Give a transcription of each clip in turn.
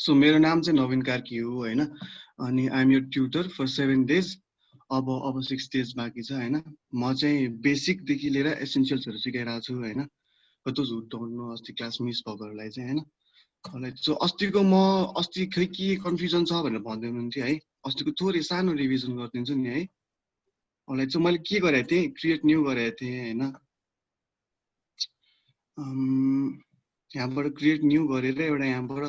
So मेरो नाम चाहिँ नवीन कार्की हो होइन अनि I am your tutor for 7 days अब 6 days बाँकी छ होइन म चाहिँ बेसिकदेखि लिएर एसेन्सियल्सहरू सिकाइरहेको छु होइन दोज हु डोन्ट नो अस्ति क्लास मिस भएकोहरूलाई चाहिँ होइन सो अस्ति खै के कन्फ्युजन छ भनेर भन्दै हुनुहुन्थ्यो है अस्तिको थोरै सानो रिभिजन गरिदिन्छु नि है चाहिँ मैले के गरेको थिएँ क्रिएट न्यू गरेको थिएँ होइन यहाँबाट क्रिएट न्यू गरेर एउटा यहाँबाट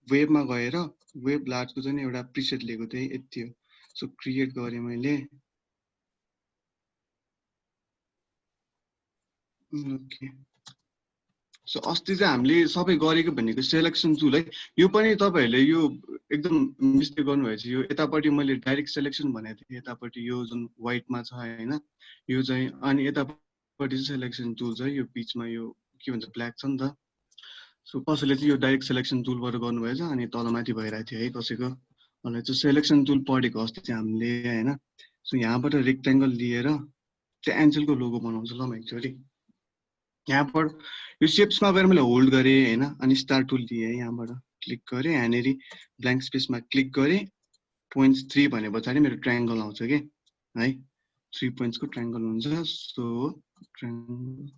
वेबमा गएर वेब लार्जको चाहिँ एउटा प्रिसेट लिएको थिएँ यति हो सो क्रिएट गरेँ मैले ओके सो अस्ति चाहिँ हामीले सबै गरेको भनेको सेलेक्सन टुल है यो पनि तपाईँहरूले यो एकदम मिस्टेक गर्नुभएछ यो यतापट्टि मैले डाइरेक्ट सेलेक्सन भनेको थिएँ यतापट्टि यो जुन व्हाइटमा छ होइन यो चाहिँ अनि यतापट्टि चाहिँ सेलेक्सन टुल छ यो बिचमा यो के भन्छ ब्ल्याक छ नि त सो कसैले चाहिँ यो डाइरेक्ट सेलेक्सन टुलबाट गर्नुभएछ अनि तलमाथि भइरहेको थियो है कसैको मलाई चाहिँ सेलेक्सन टुल पढेको अस्ति चाहिँ हामीले होइन सो यहाँबाट रेक्टेङ्गल लिएर त्यो एन्जेलको लोगो बनाउँछ ल म एकचोटि यहाँबाट यो सेप्समा गएर मैले होल्ड गरेँ होइन अनि स्टार टुल लिएँ यहाँबाट क्लिक गरेँ यहाँनिर ब्ल्याङ्क स्पेसमा क्लिक गरेँ पोइन्ट्स 3 भने पछाडि मेरो ट्रायङ्गल आउँछ कि है 3 पोइन्ट्सको ट्रायङ्गल हुन्छ सो ट्रायङ्गल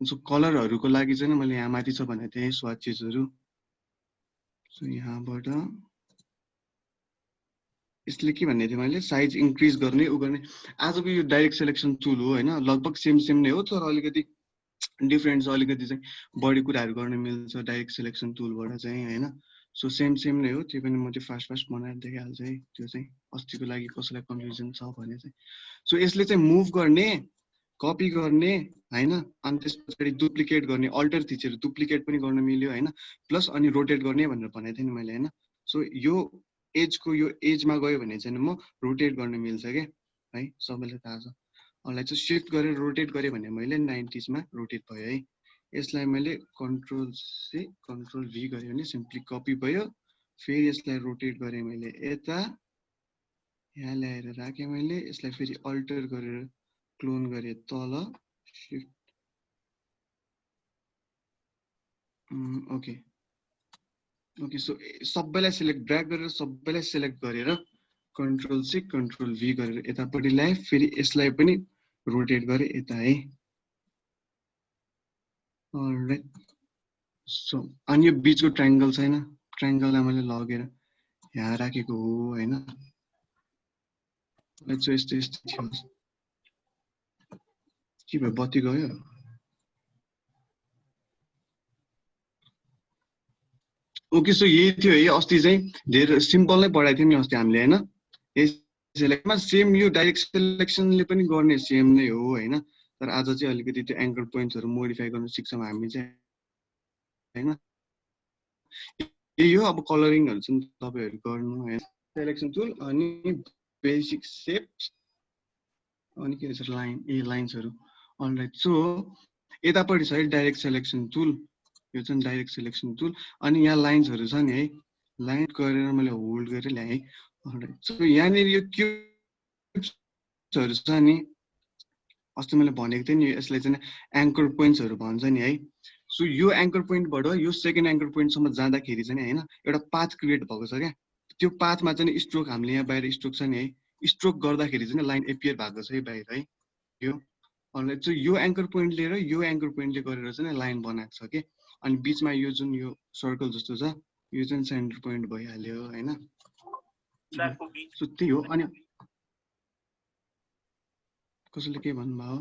सो कलरहरूको लागि चाहिँ मैले यहाँ माथि छ भनेको थिएँ स्वाचेसहरू सो यहाँबाट यसले के भन्ने थिएँ मैले साइज इन्क्रिज गर्ने उ गर्ने आजको यो डाइरेक्ट सेलेक्सन टुल हो होइन लगभग सेम नै हो तर अलिकति डिफरेन्ट छ अलिकति चाहिँ बढी कुराहरू गर्न मिल्छ डाइरेक्ट सेलेक्सन टुलबाट चाहिँ होइन सो सेम नै हो त्यो पनि म त्यो फास्ट बनाएर देखाइहाल्छु है त्यो चाहिँ अस्तिको लागि कसैलाई कन्फ्युजन छ भने चाहिँ सो यसले चाहिँ मुभ गर्ने कपी गर्ने होइन अनि त्यस पछाडि डुप्लिकेट गर्ने अल्टर थिचेर डुप्लिकेट पनि गर्न मिल्यो होइन प्लस अनि रोटेट गर्ने भनेर भनेको थिएँ नि मैले होइन सो यो एजको यो एजमा गयो भने चाहिँ म रोटेट गर्न मिल्छ क्या है सबैलाई थाहा छ मलाई चाहिँ सिफ्ट गरेर रोटेट गरेँ भने मैले 90s मा रोटेट भयो है यसलाई मैले कन्ट्रोल भी गरेँ भने सिम्पली कपी भयो फेरि यसलाई रोटेट गरेँ मैले यता यहाँ ल्याएर राखेँ मैले यसलाई फेरि अल्टर गरेर क्लोन गरेँ तल सिफ्ट ओके सो सबैलाई सिलेक्ट ड्र्याग गरेर सबैलाई सिलेक्ट गरेर कन्ट्रोल-C कन्ट्रोल-V गरेर यतापट्टि ल्याएँ फेरि यसलाई पनि रोटेट गरेँ यता है अलराइट सो अनि यो बिचको ट्रायङ्गल छैन ट्रायङ्गललाई मैले लगेर यहाँ राखेको हो होइन यस्तो थियो के भयो बत्ती गयो ओके सो यही थियो है अस्ति चाहिँ धेरै सिम्पल नै पढाएको थियो नि अस्ति हामीले होइन सेलेक्टमा सेम यो डाइरेक्ट सेलेक्सनले पनि गर्ने सेम नै हो होइन तर आज चाहिँ अलिकति त्यो एङ्कर पोइन्ट्सहरू मोडिफाई गर्न सिक्छौँ हामी चाहिँ होइन यही हो अब कलरिङहरू चाहिँ तपाईँहरू गर्नु होइन सेलेक्सन टुल अनि बेसिक सेप्स अनि के रहेछ लाइन्सहरू अलराइट सो यतापट्टि छ है डाइरेक्ट सेलेक्सन टुल यो चाहिँ डाइरेक्ट सेलेक्सन टुल अनि यहाँ लाइन्सहरू छ नि है लाइन गरेर मैले होल्ड गरेर ल्याएँ अलराइट सो यहाँनिर यो क्युब्सहरू छ नि अस्ति मैले भनेको थिएँ नि यसलाई चाहिँ एङ्कर पोइन्ट्सहरू भन्छ नि है सो यो एङ्कर पोइन्टबाट यो सेकेन्ड एङ्कर पोइन्टसम्म जाँदाखेरि चाहिँ होइन एउटा पाथ क्रिएट भएको छ क्या त्यो पाथमा चाहिँ स्ट्रोक हामीले यहाँ बाहिर स्ट्रोक छ नि है स्ट्रोक गर्दाखेरि चाहिँ लाइन एपियर भएको छ है बाहिर है यो अलराइट सो यो एङ्कर पोइन्ट लिएर यो एङ्कर पोइन्टले गरेर चाहिँ लाइन बनाएको छ कि अनि बिचमा यो जुन यो सर्कल जस्तो छ यो चाहिँ सेन्टर पोइन्ट भइहाल्यो होइन सो त्यही हो अनि कसैले के भन्नुभयो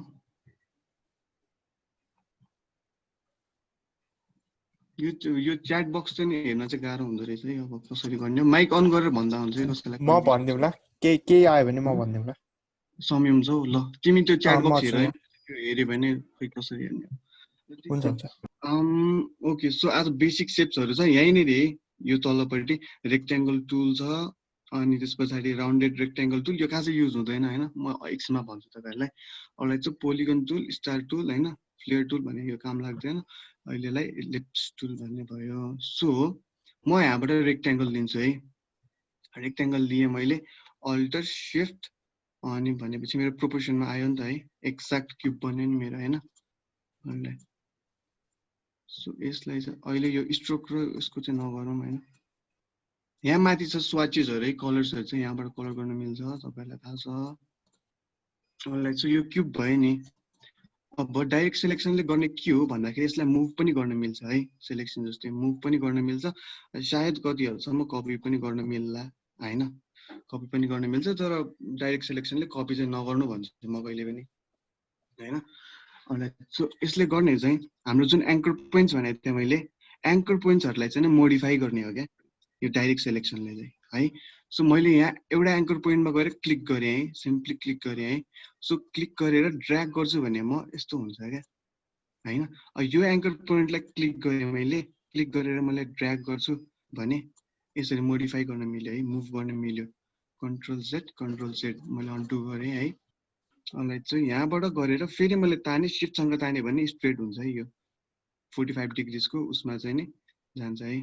यो च्याट बक्स चाहिँ हेर्न चाहिँ गाह्रो हुँदो रहेछ है अब कसरी गर्ने माइक अन गरेर भन्दा हुन्छ है कसैलाई म भन्दिउँला के आयो भने म भन्दिउँला संयम छौ ल तिमी त्यो च्याट बक्स हेर्यो भने खै कसरी हेर्ने हुन्छ ओके सो आज बेसिक सेप्सहरू छ यहीँनिर यो तलपट्टि रेक्ट्याङ्गल टुल छ अनि त्यस पछाडि राउन्डेड रेक्ट्याङ्गल टुल यो कहाँ चाहिँ युज हुँदैन होइन म एक्समा भन्छु तपाईँहरूलाई अरूलाई चाहिँ पोलिगन टुल स्टार टुल होइन फ्लेयर टुल भन्ने यो काम लाग्दैन अहिलेलाई इलिप्स टुल भन्ने भयो सो म यहाँबाट रेक्ट्याङ्गल लिन्छु है रेक्ट्याङ्गल लिएँ मैले अल्टर शिफ्ट अनि भनेपछि मेरो प्रोपोर्सनमा आयो नि त है एक्ज्याक्ट क्युब बन्यो नि मेरो होइन सो यसलाई चाहिँ अहिले यो स्ट्रोक र यसको चाहिँ नगरौँ हैन यहाँ माथि छ स्वाचेसहरु है कलर्सहरु चाहिँ यहाँबाट कलर गर्न मिल्छ तपाईहरुलाई थाहा छ अलराइट सो यो क्यूब भयो नि अब डाइरेक्ट सिलेक्सनले गर्ने के हो भन्दाखेरि यसलाई मुभ पनि गर्न मिल्छ है सिलेक्सन जस्तै मुभ पनि गर्न मिल्छ सायद कति हदसम्म कपी पनि गर्न मिल्ला हैन कपी पनि गर्न मिल्छ तर डाइरेक्ट सिलेक्सनले कपी चाहिँ नगर्नु भन्छ म कहिले पनि हैन अलराइट सो यसले गर्ने चाहिँ हाम्रो जुन एंकर पोइन्ट्स भनेको थिएँ मैले एंकर पोइन्ट्सहरुलाई चाहिँ मोडिफाई गर्ने हो क्या यो डाइरेक्ट सिलेक्सनले चाहिँ है सो मैले यहाँ एउटा एंकर पोइन्टमा गएर क्लिक गरे है सिम्पली क्लिक गरे है सो क्लिक गरेर ड्र्याग गर्छु भने म यस्तो हुन्छ क्या हैन यो एंकर पोइन्टलाई क्लिक गरे मैले क्लिक गरेर मैले ड्र्याग गर्छु भने यसरी मोडिफाई गर्न मिल्यो है मुभ गर्न मिल्यो कन्ट्रोल जेड मैले अन्डु गरे है अलराइट सो यहाँबाट गरेर फेरि मैले ताने शिफ्ट सँग ताने भने स्ट्रेट हुन्छ है यो 45 डिग्रीज को उसमा चाहिँ नि जान्छ है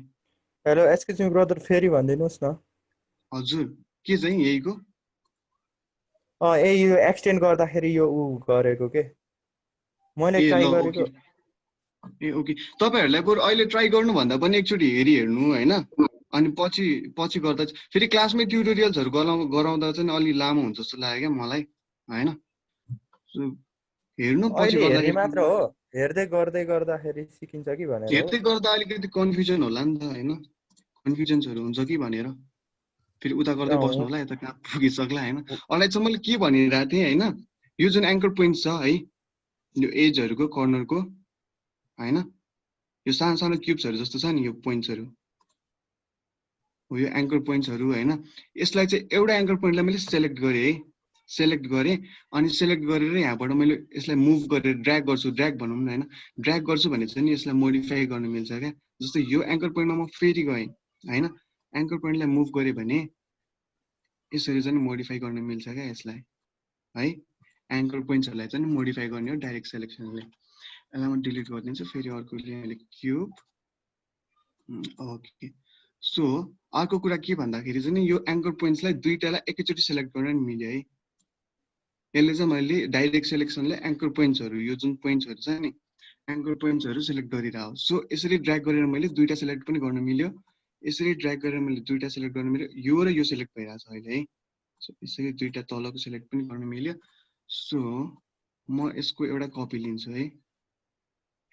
हेलो एक्सक्युज मी ब्रदर फेरि भन्दिनुस् न हजुर के चाहिँ यहीको यो एक्सटेन्ड गर्दाखेरि यो उ गरेको के मैले ट्राई गरेको ए ओके तपाईहरुलाई बरु अहिले ट्राई गर्नु भन्दा पनि एकचोटी हेर्नु हैन अनि पछि गर्दा फेरि क्लासमै ट्युटोरियल्सहरु गराउँदा चाहिँ अलि लामो हुन्छ जस्तो लाग्यो क्या मलाई हैन हेर्नु पछि गर्दाखेरि मात्र हो हेर्दै गर्दाखेरि सिकिन्छ कि भनेर हेर्दै गर्दा अलिकति कन्फ्युजन होला नि त हैन कन्फ्युजन्सहरु हुन्छ कि भनेर फेरि उता गर्दै बस्नु होला यता कहाँ पुगिसक्ला हैन अलराइट सो मैले के भनिरहेको थिएँ हैन यो जुन एंकर पोइन्ट्स छ है यो एजहरुको कर्नरको हैन यो सानो सानो क्यूब्सहरु जस्तो छ नि यो पोइन्ट्सहरु हो यो एंकर पोइन्ट्सहरु हैन यसलाई चाहिँ एउटा एंकर पोइन्टलाई मैले सिलेक्ट गरे है सिलेक्ट गरे अनि सिलेक्ट गरेर यहाँबाट मैले यसलाई मुभ गरेर ड्र्याग गर्छु ड्र्याग भनौँ न हैन ड्र्याग गर्छु भने चाहिँ यसलाई मोडिफाई गर्न मिल्छ क्या जस्तै यो एंकर पोइन्टमा म फेरि गएँ हैन एंकर पोइन्टलाई मुभ गरे भने यसरी चाहिँ मोडिफाई गर्न मिल्छ क्या यसलाई है एंकर पोइन्ट्सहरुलाई चाहिँ मोडिफाई गर्ने हो डाइरेक्ट सिलेक्सनले यसलाई म डिलिट गरिदिन्छु फेरि अर्को मैले क्यूब ओके सो अर्को कुरा के भन्दाखेरि चाहिँ यो एंकर पोइन्ट्सलाई दुईटालाई एकैचोटी सिलेक्ट गर्न मिल्यो है यसले चाहिँ मैले डाइरेक्ट सिलेक्सनले एंकर पोइन्ट्सहरु यो जुन पोइन्ट्सहरु छ नि एंकर पोइन्ट्सहरु सिलेक्ट गरिराहो सो यसरी ड्र्याग गरेर मैले दुईटा सिलेक्ट पनि गर्न मिल्यो यसरी ड्र्याग गरेर मैले दुईटा सिलेक्ट गर्न मिल्यो यो र यो सिलेक्ट भइराछ अहिले है सो यसरी दुईटा तलको सिलेक्ट पनि गर्न मिल्यो सो म यसको एउटा कपी लिन्छु है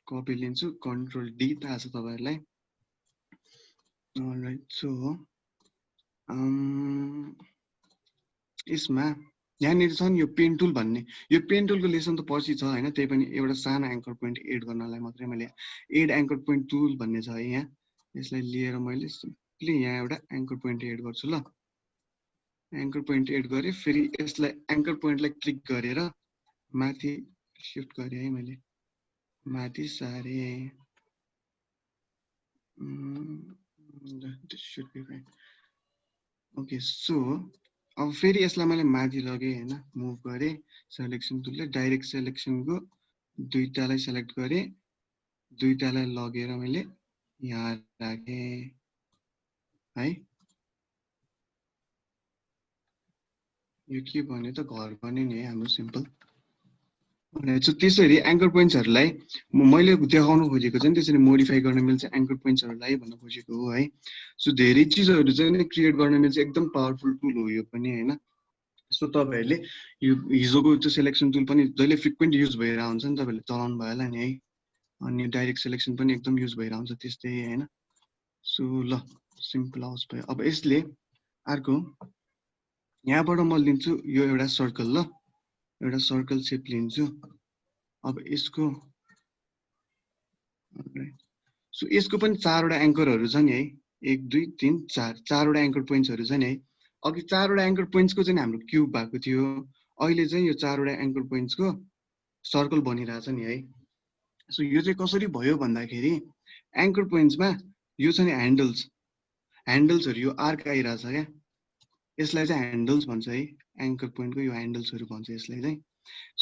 कपी लिन्छु कन्ट्रोल डी थाहा छ तपाईहरुलाई अलराइट सो यसमा यहाँनिर छ नि यो पेन टुल भन्ने यो पेन टुलको लेसन त पछि छ हैन त्यही पनि एउटा सानो एंकर पोइन्ट एड गर्नलाई मात्रै मैले एड एंकर पोइन्ट टुल भन्ने छ है यहाँ यसलाई लिएर मैले सिम्पली यहाँ एउटा एंकर पोइन्ट एड गर्छु ल एंकर पोइन्ट एड गरे फेरि यसलाई एंकर पोइन्टलाई क्लिक गरेर माथि शिफ्ट गरे है मैले माथि सारे ओके सो अब फेरि यसलाई मैले माथि लगे हैन मुभ गरे सिलेक्सन टुलले डाइरेक्ट सिलेक्सनको दुईटालाई सिलेक्ट गरे दुईटालाई लगेर मैले यहाँ राखे है यो के भन्यो त घर पनि नि है हाम्रो सिम्पल सो त्यसरी एंकर पोइन्ट्सहरुलाई मैले देखाउन खोजेको चाहिँ त्यसरी मोडिफाई गर्न मिल्छ एंकर पोइन्ट्सहरुलाई भन्न खोजेको हो है सो धेरै चीजहरु चाहिँ क्रिएट गर्न मिल्छ एकदम पावरफुल टुल हो यो पनि हैन सो तपाईहरुले यो हिजोको त्यो सिलेक्सन टुल पनि जहिले फ्रिक्वेन्ट युज भइरा हुन्छ नि तपाईहरुले चलाउनु भयो होला नि है अनि डाइरेक्ट सिलेक्सन पनि एकदम युज भइरा हुन्छ त्यस्तै हैन सो ल सिम्पल हाउस भयो अब यसले अर्को यहाँबाट म लिन्छु यो एउटा सर्कल ल एउटा सर्कल शेप लिन्छु अब यसको सो यसको पनि चारवटा एंकरहरु छ नि है 1 2 3 4 चारवटा एंकर पोइन्ट्सहरु छ नि है अघि चारवटा एंकर पोइन्ट्सको चाहिँ हाम्रो क्यूब भएको थियो अहिले चाहिँ यो चारवटा एंकर पोइन्ट्सको सर्कल बनिरहेछ नि है सो यो चाहिँ कसरी भयो भन्दाखेरि एंकर पोइन्ट्समा यो छ नि ह्यान्डल्सहरु यो आर्क आइराछ क्या यसलाई चाहिँ ह्यान्डल्स भन्छ है एंकर पोइन्टको यो ह्यान्डल्सहरु भन्छ यसलाई चाहिँ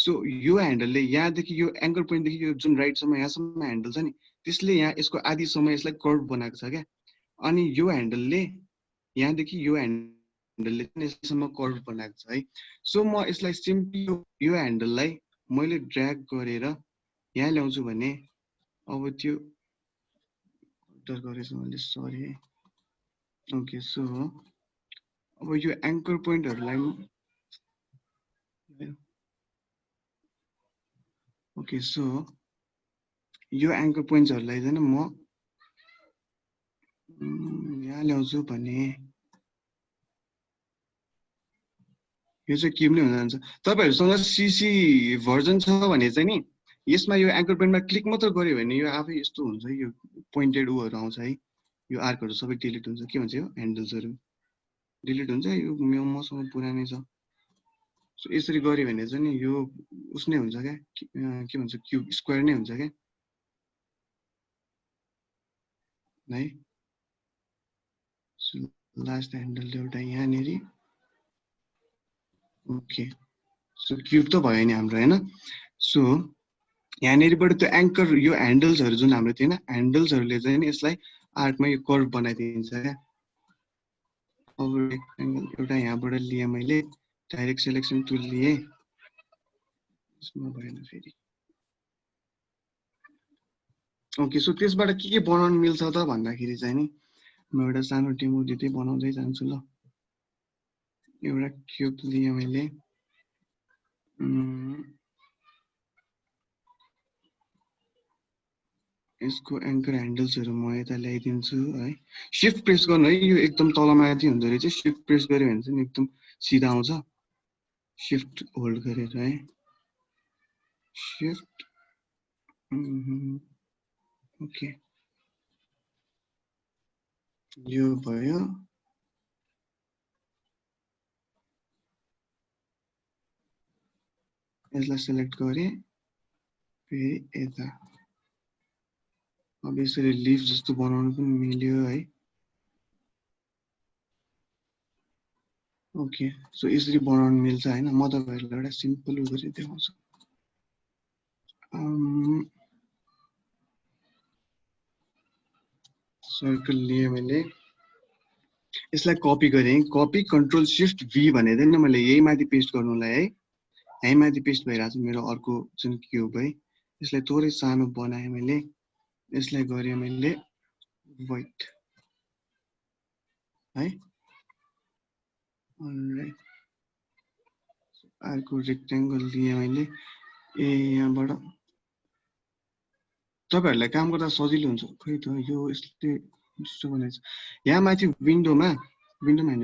सो यो ह्यान्डलले यहाँदेखि यो एंकर पोइन्टदेखि यो जुन राइटसम्म यहाँसम्म ह्यान्डल छ नि त्यसले यहाँ यसको आधीसम्म यसलाई कर्भ बनाएको छ क्या अनि यो ह्यान्डलले यहाँदेखि यो ह्यान्डलले यससम्म कर्भ बनाएको छ है सो म यसलाई सिम्पली यो ह्यान्डललाई मैले ड्र्याग गरेर यहाँ ल्याउँछु भने अब त्यो ब्लटर गरेछु मैले, सरी है। ओके सो अब यो एङ्कर पोइन्टहरुलाई ओके सो यो एङ्कर पोइन्ट्सहरुलाई चाहिँ म यहाँ ल्याउँछु भने यो चाहिँ क्युब नै हुन जान्छ। तपाईहरुसँग सीसी भर्जन छ भने चाहिँ नि यसमा यो एङ्कर पोइन्टमा क्लिक मात्र गर्यो भने यो आफै यस्तो हुन्छ, यो पोइन्टेड उहरु आउँछ है। यो आर्कहरु सबै डिलिट हुन्छ, के भन्छ यो ह्यान्डल्सहरु डिलिट हुन्छ। यो मसँग पुरानै छ। सो यसरी गर्यो भने चाहिँ नि यो उसनै हुन्छ क्या, के भन्छ क्युब स्क्वायर नै हुन्छ क्या है। सो लास्ट ह्यान्डल एउटा यहाँनेरि। ओके सो क्युब त भयो नि हाम्रो हैन। सो यहाँनेरिबाट त्यो एङ्कर यो ह्यान्डल्सहरु जुन हाम्रो थियो हैन, ह्यान्डल्सहरुले चाहिँ नि यसलाई आर्कमा यो कर्भ बनाइदिन्छ क्या। अब रेक्टेंगल एउटा यहाँबाट लिए मैले, डाइरेक्ट सिलेक्सन टुल लिए, यसमा भएन फेरि। ओके सो त्यसबाट के बनाउन मिल्छ त भन्दाखेरि चाहिँ नि म एउटा सानो डेमो दिँदै बनाउँदै जान्छु ल। एउटा क्युब लिए मैले, यसको एङ्कर ह्यान्डल्सहरु म यता ल्याइदिन्छु है। शिफ्ट प्रेस गर्नु है, यो एकदम तलमाथि हुँदो रहेछ। शिफ्ट प्रेस गर्यो भने चाहिँ एकदम सिधा आउँछ। शिफ्ट होल्ड गरेर है, शिफ्ट ओके यो भयो। यसलाई सिलेक्ट गरे, फेरि यता अब यसरी लिफ जस्तो बनाउनु पनि मिल्यो है। ओके सो यसरी बनाउनु मिल्छ हैन। म तपाईहरुलाई एउटा सिम्पल उ गरी देखाउँछु। सर्कल लिए मैले, यसलाई कपी गरेँ, कपी कन्ट्रोल शिफ्ट भी भनेर नि मैले यही माथि पेस्ट गर्नुलाई है। यही माथि पेस्ट भइरहेछ मेरो अर्को जुन क्युब है। यसलाई थोरै सानो बनाएँ मैले, यसलाई गरेँ मैले व्हाइट है। अलराइट अर्को रेक्टेंगल लिए मैले। यहाँबाट तपाईहरुलाई काम गर्दा सजिलो हुन्छ। खै त यो यसले यस्तो बनाइछ। यहाँ माथि विन्डोमा हैन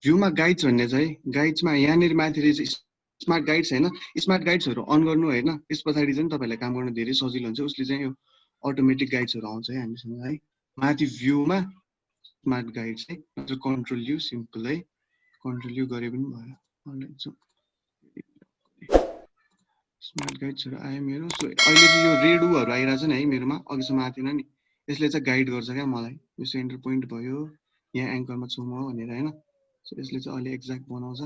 भ्यूमा गाइड्स भन्ने छ है। गाइड्समा यहाँनेरि माथि रहेछ स्मार्ट गाइड्स हैन। स्मार्ट गाइड्सहरु अन गर्नु हैन, त्यस पछाडी चाहिँ तपाईहरुलाई काम गर्न धेरै सजिलो हुन्छ। उसले चाहिँ यो अटोमेटिक गाइड्सहरु आउँछ है हामीसँग है। माथि भ्यूमा स्मार्ट गाइड्स है, नत्र कन्ट्रोल यु सिम्पल है। कन्ट्रोल यु गरे पनि भयो। अलराइट सो स्मार्ट गाइड्सहरु आयो मेरो। सो अहिले चाहिँ यो रेड उहरु आइराछ नि है मेरोमा, अघिसम्म आथेन नि। यसले चाहिँ गाइड गर्छ क्या मलाई। यो सेन्टर पोइन्ट भयो, यहाँ एङ्करमा छु म भनेर हैन। सो यसले चाहिँ अलि एक्ज्याक्ट बनाउँछ।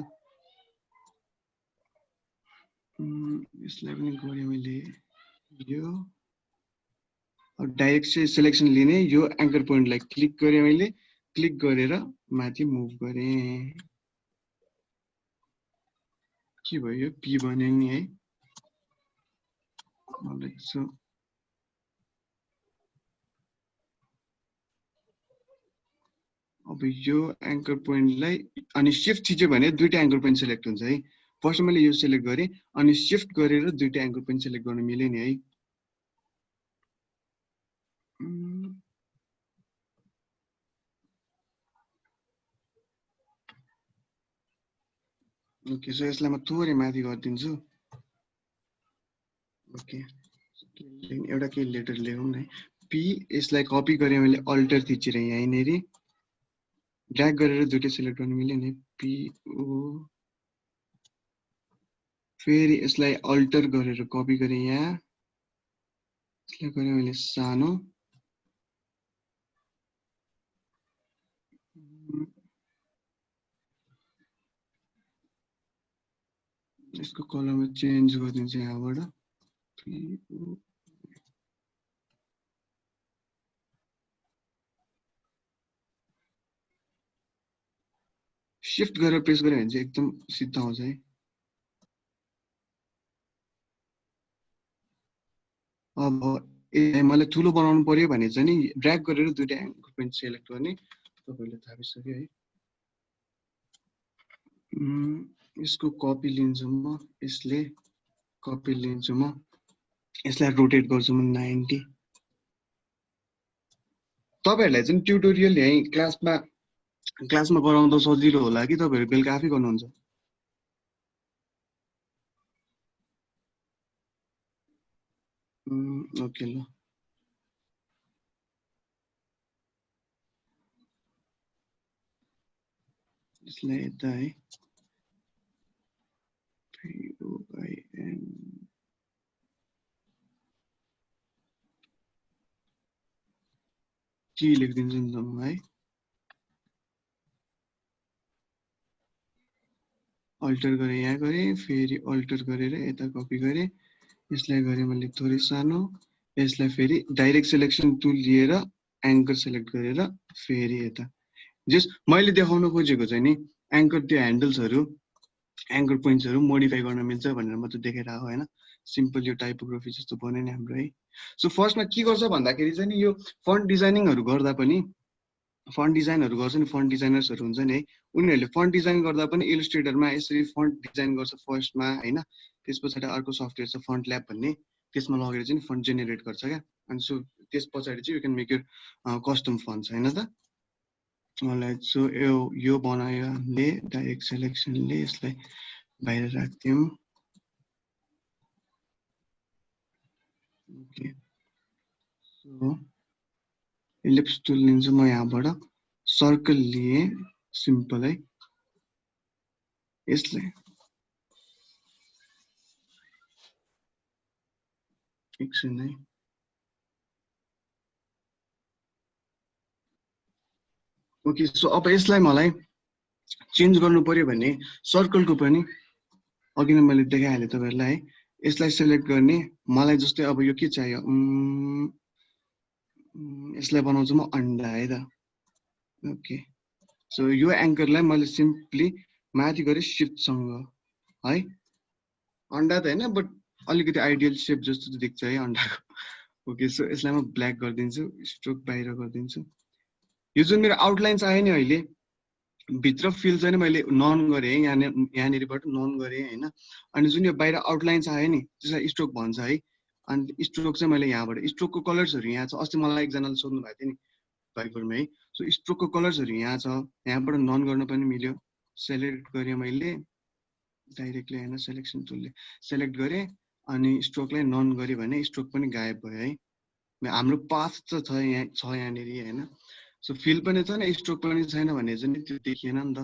यसलाई पनि गरे मैले यो डाइरेक्ट सिलेक्सन लिने, यो एङ्कर पोइन्टलाई क्लिक गरे मैले, क्लिक गरेर माथि मुभ गरे। के भयो पी बन्यो नि है। अलराइट सो अब यो एङ्कर पोइन्टलाई अनि शिफ्ट थिच्यो भने दुईटा एङ्कर पोइन्ट सिलेक्ट हुन्छ है। फर्स्ट मैले यो सिलेक्ट गरे अनि शिफ्ट गरेर दुईटा एङ्कर पोइन्ट सिलेक्ट गर्न मिल्यो नि है। ओके सो यसलाई म थोरै माथि गरिदिन्छु। ओके एउटा के लेटर लेखौँ न है। पी यसलाई कपी गरे मैले अल्टर थिचेर यहीँनेरि ड्र्याग गरेर दुईटा सिलेक्ट गर्न मिल्यो नि। पी ओ फेरि यसलाई अल्टर गरेर कपी गरे यहाँ, यसलाई गरे मैले सानो। यसको कलरमा चेन्ज गरिदिन्छु यहाँबाट। शिफ्ट गरेर प्रेस गरे भने चाहिँ एकदम सिधा आउँछ है। अब मलाई ठुलो बनाउनु पर्यो भने चाहिँ नि ड्र्याग गरेर दुईटा एङ्कर पोइन्ट सेलेक्ट गर्ने तपाईहरुले थाहा भइसक्यो है यसको कपी लिन्छु म यसले कपी लिन्छु म यसलाई रोटेट गर्छु म 90 तपाईहरुलाई चाहिँ ट्युटोरियल यही क्लासमा गराउँदा सजिलो होला कि तपाईहरु बेलुका आफै गर्नुहुन्छ ओके ल यसलाई यता है के लेखिदिन्छु नि त म है अल्टर गरे यहाँ गरे फेरि अल्टर गरेर यता कपी गरे यसलाई गरे मैले थोरै सानो यसलाई फेरि डाइरेक्ट सिलेक्सन टुल लिएर एङ्कर सिलेक्ट गरेर फेरि यता जस मैले देखाउन खोजेको चाहिँ नि एङ्कर त्यो ह्यान्डल्सहरु एङ्कर पोइन्ट्सहरु मोडिफाई गर्न मिल्छ भनेर म त देखाइराको हैन सिम्पल यो टाइपोग्राफी जस्तो बन्यो नि हाम्रो है सो फर्स्टमा के गर्छ भन्दाखेरि चाहिँ नि यो फन्ट डिजाइनिङहरु गर्दा पनि फन्ट डिजाइनहरु गर्छ नि फन्ट डिजाइनर्सहरु हुन्छ नि है उनीहरुले फन्ट डिजाइन गर्दा पनि इलस्ट्रेटरमा यसरी फन्ट डिजाइन गर्छ फर्स्टमा हैन त्यसपछि अर्को सफ्टवेयर छ फन्ट ल्याब भन्ने त्यसमा लगेर चाहिँ फन्ट जेनेरेट गर्छ क्या अनि सो त्यसपछि चाहिँ you can make your custom fonts हैन त अलराइट सो यो बनायो हामीले डाइरेक्ट सिलेक्सनले यसलाई बाहिर राख्दियौं ओके सो इलिप्स टुल लिन्छु म यहाँबाट सर्कल लिए सिम्पल है यसलाई एकछिन है ओके सो अब यसलाई मलाई चेन्ज गर्नु पर्यो भने सर्कलको पनि अघि नै मैले देखाइहाले तपाईहरुलाई है यसलाई सिलेक्ट गर्ने मलाई जस्तै अब यो के चाहियो यसलाई बनाउँछु म अन्डा है त ओके सो यो एङ्करलाई मैले सिम्पली माथि गरे शिफ्ट सँग है अन्डा त हैन बट अलिकति आइडियल शेप जस्तो देख्छ है अन्डाको ओके सो यसलाई म ब्ल्याक गरिदिन्छु स्ट्रोक बाहिर गरिदिन्छु यो जुन मेरो आउटलाइन्स आयो नि अहिले भित्र फिल चाहिँ मैले नन गरे यहाँनिरबाट नन गरे हैन अनि जुन यो बाहिर आउटलाइन्स आयो नि त्यसलाई स्ट्रोक भन्छ है अनि स्ट्रोक चाहिँ मैले यहाँबाट स्ट्रोकको कलर्सहरु यहाँ छ अस्ति मलाई एकजनाले सोध्नु भएको थियो नि भाइबरमा है सो स्ट्रोकको कलर्सहरु यहाँ छ यहाँबाट नन गर्न पनि मिल्यो सेलेक्ट गरे मैले डाइरेक्टली हैन सिलेक्सन टुलले सेलेक्ट गरे अनि स्ट्रोकलाई नन गरे भने स्ट्रोक पनि गायब भयो है हाम्रो पाथ त छ यहाँनिर हैन सो फिल पनि छ नि स्ट्रोक पनि छैन भने चाहिँ त्यो देखिएन नि त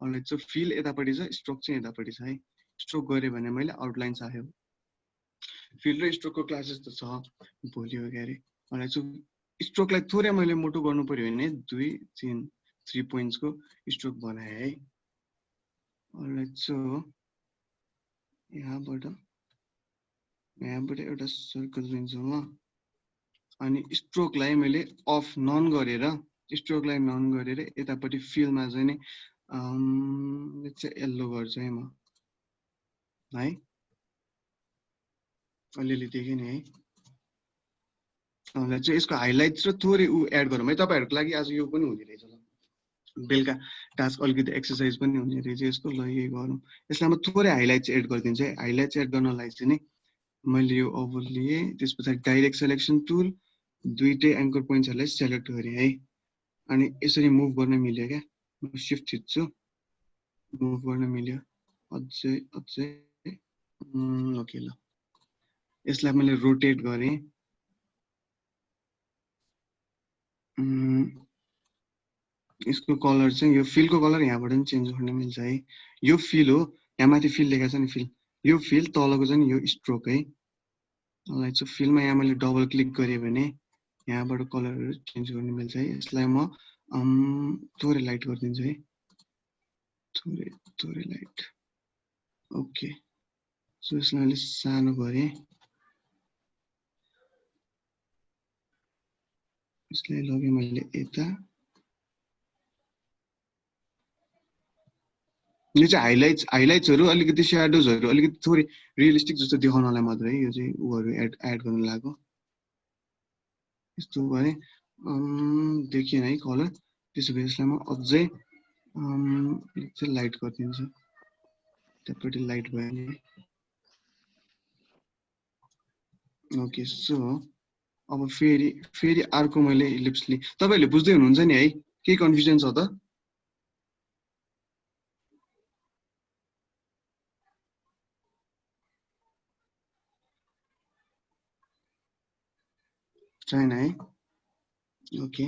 अलराइट सो फिल यतापट्टि छ स्ट्रोक चाहिँ यतापट्टि छ है स्ट्रोक गरे भने मैले आउटलाइन्स आयो फिल र स्ट्रोकको क्लासेस त छ भोलि हो गरे अलराइट सो स्ट्रोकलाई थोरै मैले मोटो गर्नु पर्यो भने 2 3 पोइन्ट्सको स्ट्रोक बनाए है अलराइट सो यहाँबाट एउटा सर्कल लिन्छु म अनि स्ट्रोकलाई मैले अफ नन गरेर यतापट्टि फिलमा चाहिँ नि येल्लो गर्छु है म है अलिअलि देखेँ नि है चाहिँ यसको हाइलाइट्स र थोरै एड गरौँ है तपाईहरुको लागि आज यो पनि हुने रहेछ ल बेलुका टास्क अलिकति एक्सरसाइज पनि हुने रहेछ यसको ल यही गरौँ यसलाई म थोरै हाइलाइट्स एड गरिदिन्छु है हाइलाइट्स एड गर्नलाई चाहिँ नि मैले यो ओभर लिए त्यसपछि डाइरेक्ट सिलेक्सन टुल दुईटै एङ्कर पोइन्ट्सहरुलाई सिलेक्ट गरे है अनि यसरी मुभ गर्न मिल्यो क्या म शिफ्ट थिच्छु मुभ गर्न मिल्यो अझै ओके ल यसलाई मैले रोटेट गरे यसको कलर चाहिँ यो फिलको कलर यहाँबाट पनि चेन्ज गर्न मिल्छ है यो फिल हो यहाँ माथि फिल लेखेको छ नि फिल यो फिल तलको चाहिँ यो स्ट्रोक है अलराइट सो फिलमा यहाँ मैले डबल क्लिक गरे भने यहाँबाट कलरहरु चेन्ज गर्न मिल्छ है यसलाई म थोरै लाइट गरिदिन्छु है थोरै लाइट ओके सो यसलाई अलि सानो गरे यसलाई लगे मैले यता यो चाहिँ हाइलाइट्सहरु अलिकति स्याडोजहरु अलिकति थोरै रियलिस्टिक जस्तो देखाउनलाई मात्र है यो चाहिँ उहरु एड गर्न लाग्यो यस्तो गरे देखिएन है कलर। त्यसो भए यसलाई म अझै चाहिँ लाइट गरिदिन्छु। त्यहाँपट्टि लाइट भयो नि। ओके सो अब फेरि अर्को मैले इलिप्स लिएँ। तपाईँहरूले बुझ्दै हुनुहुन्छ नि है? केही कन्फ्युजन छ त? छैन है? ओके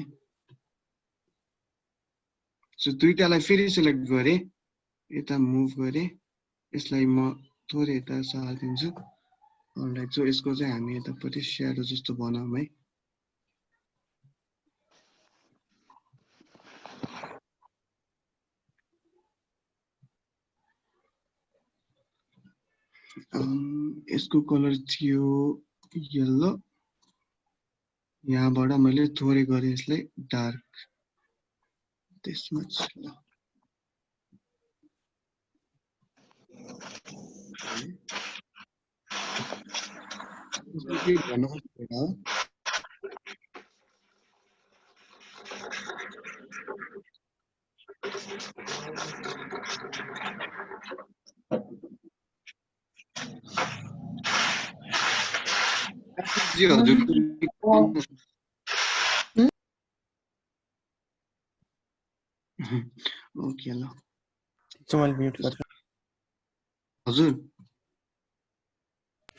सो दुईटालाई फेरि सिलेक्ट गरेँ, यता मुभ गरेँ, यसलाई म थोरै यता सारिदिन्छु। अलराइट सो यसको चाहिँ हामी यतापट्टि स्याडो जस्तो बनाऊँ है। यसको कलर थियो येलो। यहाँबाट मैले थोरै गरेँ यसलाई डार्क। त्यसमा के भन्नु खोजेको हो? जी हजुर। ओके ल मैले म्युट गर्छु। हजुर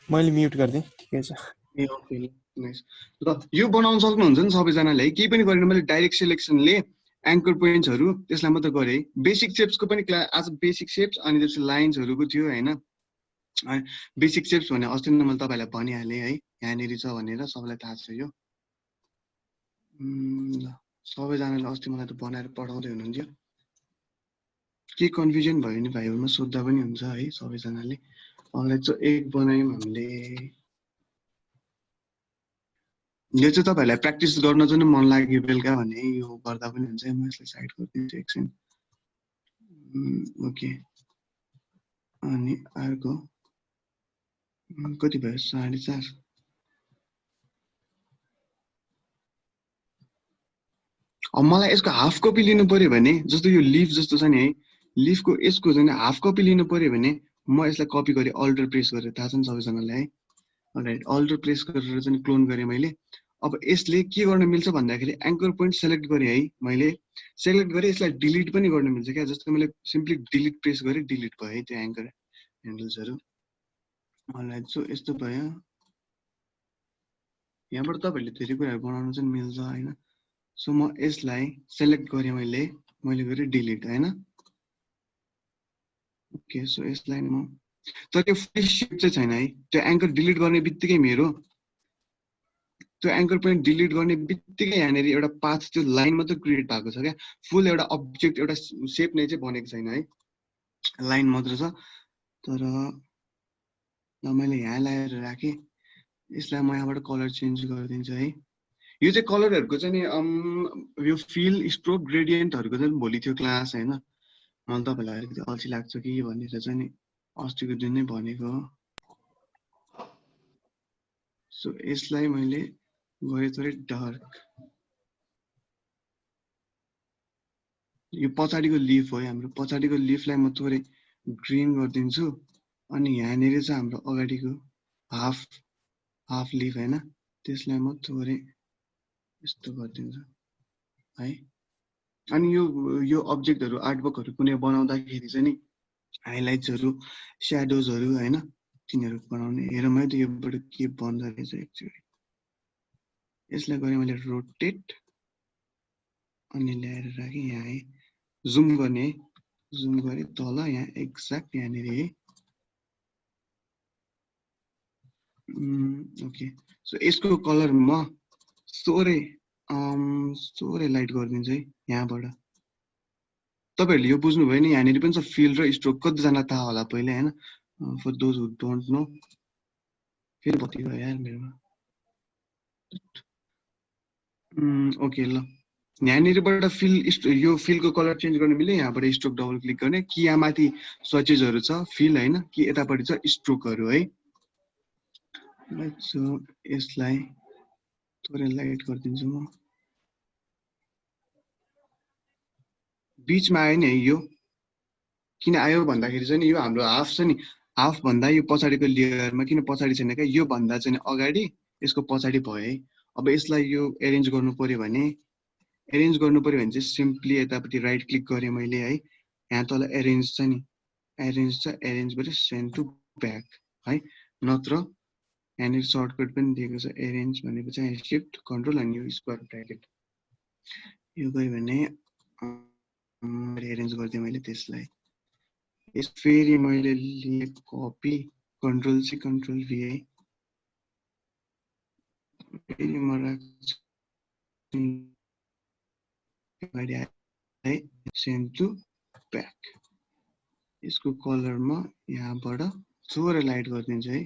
मैले म्युट गरिदिएँ, ठिकै छ। ए ओके नाइस। ल यो बनाउन सक्नुहुन्छ नि सबैजनाले है, केही पनि गरेन मैले। डाइरेक्ट सिलेक्सनले एङ्कर पोइन्ट्सहरू त्यसलाई मात्रै गरेँ। बेसिक सेप्सको पनि क्लास आज बेसिक सेप्स अनि त्यसपछि लाइन्सहरूको थियो होइन। बेसिक सेप्स भने अस्ति नै मैले तपाईँहरूलाई भनिहालेँ है, यहाँनिर छ भनेर सबैलाई थाहा छ यो। ल सबैजनाले अस्ति मलाई त बनाएर पठाउँदै हुनुहुन्थ्यो। के कन्फ्युजन भयो भने भाइहरूमा सोद्धा पनि हुन्छ है सबैजनाले। अलराइट सो एक बनायौँ हामीले। यो चाहिँ तपाईँहरूलाई प्र्याक्टिस गर्न चाहिँ मन लाग्यो बेलुका भने यो गर्दा पनि हुन्छ। म यसलाई साइड गरिदिन्छु एकछिन। ओके अनि अर्को कति भयो 4.5। मलाई यसको हाफ कपी लिनु पर्यो भने जस्तो यो लिफ जस्तो छ नि है, लिफको यसको चाहिँ हाफ कपी लिनु पर्यो भने म यसलाई कपी गरेँ, अल्टर प्रेस गरेँ। थाहा छ नि सबैजनालाई है? अलराइट अल्टर प्रेस गरेर चाहिँ क्लोन गरेँ मैले। अब यसले के गर्न मिल्छ भन्दाखेरि एङ्कर पोइन्ट सेलेक्ट गरेँ है मैले। सेलेक्ट गरेँ यसलाई डिलिट पनि गर्न मिल्छ क्या। जस्तो मैले सिम्पली डिलिट प्रेस गरेँ, डिलिट भयो है त्यो एङ्कर ह्यान्डल्सहरू। अलराइट सो यस्तो भयो। यहाँबाट तपाईँहरूले धेरै कुराहरू बनाउन चाहिँ मिल्छ होइन। सो म यसलाई सेलेक्ट गरेँ मैले गरेँ डिलिट होइन। ओके सो यसलाई म तर त्यो फ्रेस सेप चाहिँ छैन है। त्यो एङ्कर डिलिट गर्ने बित्तिकै मेरो त्यो एङ्कर पोइन्ट डिलिट गर्ने बित्तिकै यहाँनिर एउटा पाथ त्यो लाइन मात्रै क्रिएट भएको छ क्या। फुल एउटा अब्जेक्ट एउटा सेप नै चाहिँ बनेको छैन है, लाइन मात्र छ। तर मैले यहाँ ल्याएर राखेँ। यसलाई म यहाँबाट कलर चेन्ज गरिदिन्छु है। यो चाहिँ कलरहरूको चाहिँ नि यो फिल स्ट्रोक ग्रेडियन्टहरूको चाहिँ भोलि थियो क्लास होइन। मलाई तपाईँलाई अलिकति अल्छी लाग्छ कि भनेर चाहिँ नि अस्तिको दिन नै भनेको हो। सो यसलाई मैले गरेँ थोरै डार्क। यो पछाडिको लिफ हो हाम्रो। पछाडिको लिफलाई म थोरै ग्रिन गरिदिन्छु। अनि यहाँनिर चाहिँ हाम्रो अगाडिको हाफ लिफ होइन, त्यसलाई म थोरै यस्तो गरिदिन्छु है। अनि यो अब्जेक्टहरू आर्टवर्कहरू कुनै बनाउँदाखेरि चाहिँ नि हाइलाइट्सहरू स्याडोजहरू होइन तिनीहरू बनाउने। हेर मैले त योबाट के बन्दो रहेछ एक्चुअली। यसलाई गरेँ मैले रोटेट अनि ल्याएर राखेँ यहाँ है। जुम गर्ने है, जुम गरेँ तल यहाँ एक्ज्याक्ट यहाँनिर है। ओके सो यसको कलर म सोरै लाइट गरिदिन्छु है यहाँबाट। तपाईँहरूले यो बुझ्नुभयो नि? यहाँनिर पनि छ फिल र स्ट्रोक। कतिजना थाहा होला पहिले होइन, for those who don't know. फेरि बत्ती गयो यार मेरोमा। ओके ल यहाँनिरबाट फिल यो फिलको कलर चेन्ज गर्न मिल्यो। यहाँबाट स्ट्रोक डबल क्लिक गर्ने कि यहाँ माथि स्विचेसहरू छ फिल होइन कि यतापट्टि छ स्ट्रोकहरू है। सो यसलाई थोरै लाइट गरिदिन्छु म बीचमा आयो नि है यो किन आयो भन्दाखेरि चाहिँ यो हाम्रो हाफ छ नि हाफ भन्दा यो पछाडिको लेयरमा किन पछाडि छैन क्या यो भन्दा चाहिँ अगाडि यसको पछाडि भयो है अब यसलाई यो एरेन्ज गर्नु पर्यो भने चाहिँ सिम्पली यतापट्टि राइट क्लिक गरेँ मैले है यहाँ तल एरेन्ज छ नि एरेन्जबाट सेन्ड टु ब्याक है नत्र यहाँनिर सर्टकट पनि दिएको छ एरेन्ज भनेको चाहिँ शिफ्ट कन्ट्रोल अनि यो स्क्वायर ब्र्याकेट यो गयो भने एरेन्ज गरिदिएँ मैले त्यसलाई यस फेरि मैले लिए कपी कन्ट्रोल सी कन्ट्रोल भी है फेरि म राख्छु सेन्ड टु ब्याक यसको कलर म यहाँबाट थोरै लाइट गरिदिन्छु है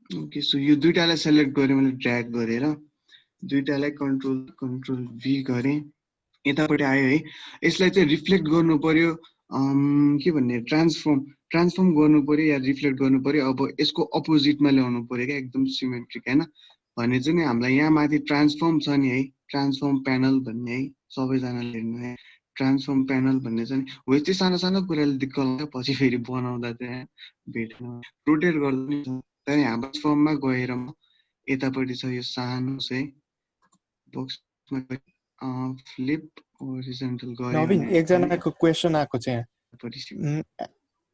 ओके सो यो दुईटालाई सेलेक्ट गरेँ मैले ड्र्याग गरेर दुईटालाई कन्ट्रोल भी गरेँ यतापट्टि आयो है यसलाई चाहिँ रिफ्लेक्ट गर्नु पर्यो के भन्ने ट्रान्सफर्म गर्नु पर्यो या रिफ्लेक्ट गर्नु पर्यो अब यसको अपोजिटमा ल्याउनु पर्यो क्या एकदम सिमेट्रिक हैन भने चाहिँ नि हामीलाई यहाँ माथि ट्रान्सफर्म छ नि है ट्रान्सफर्म प्यानल भन्ने है सबैजनाले हेर्नु है ट्रान्सफर्म प्यानल भन्ने चाहिँ हो यस्तै सानो सानो कुराले दिक्क लाग्छ पछि फेरि बनाउँदा चाहिँ भेट्नु रोटेट गर्दा नि तर यहाँ फर्ममा गएर म यतापट्टि छ यो सानो चाहिँ बक्समा फ्लिप होरिजन्टल गरे नवीन भने एकजनाको क्वेशन आएको छ यहाँ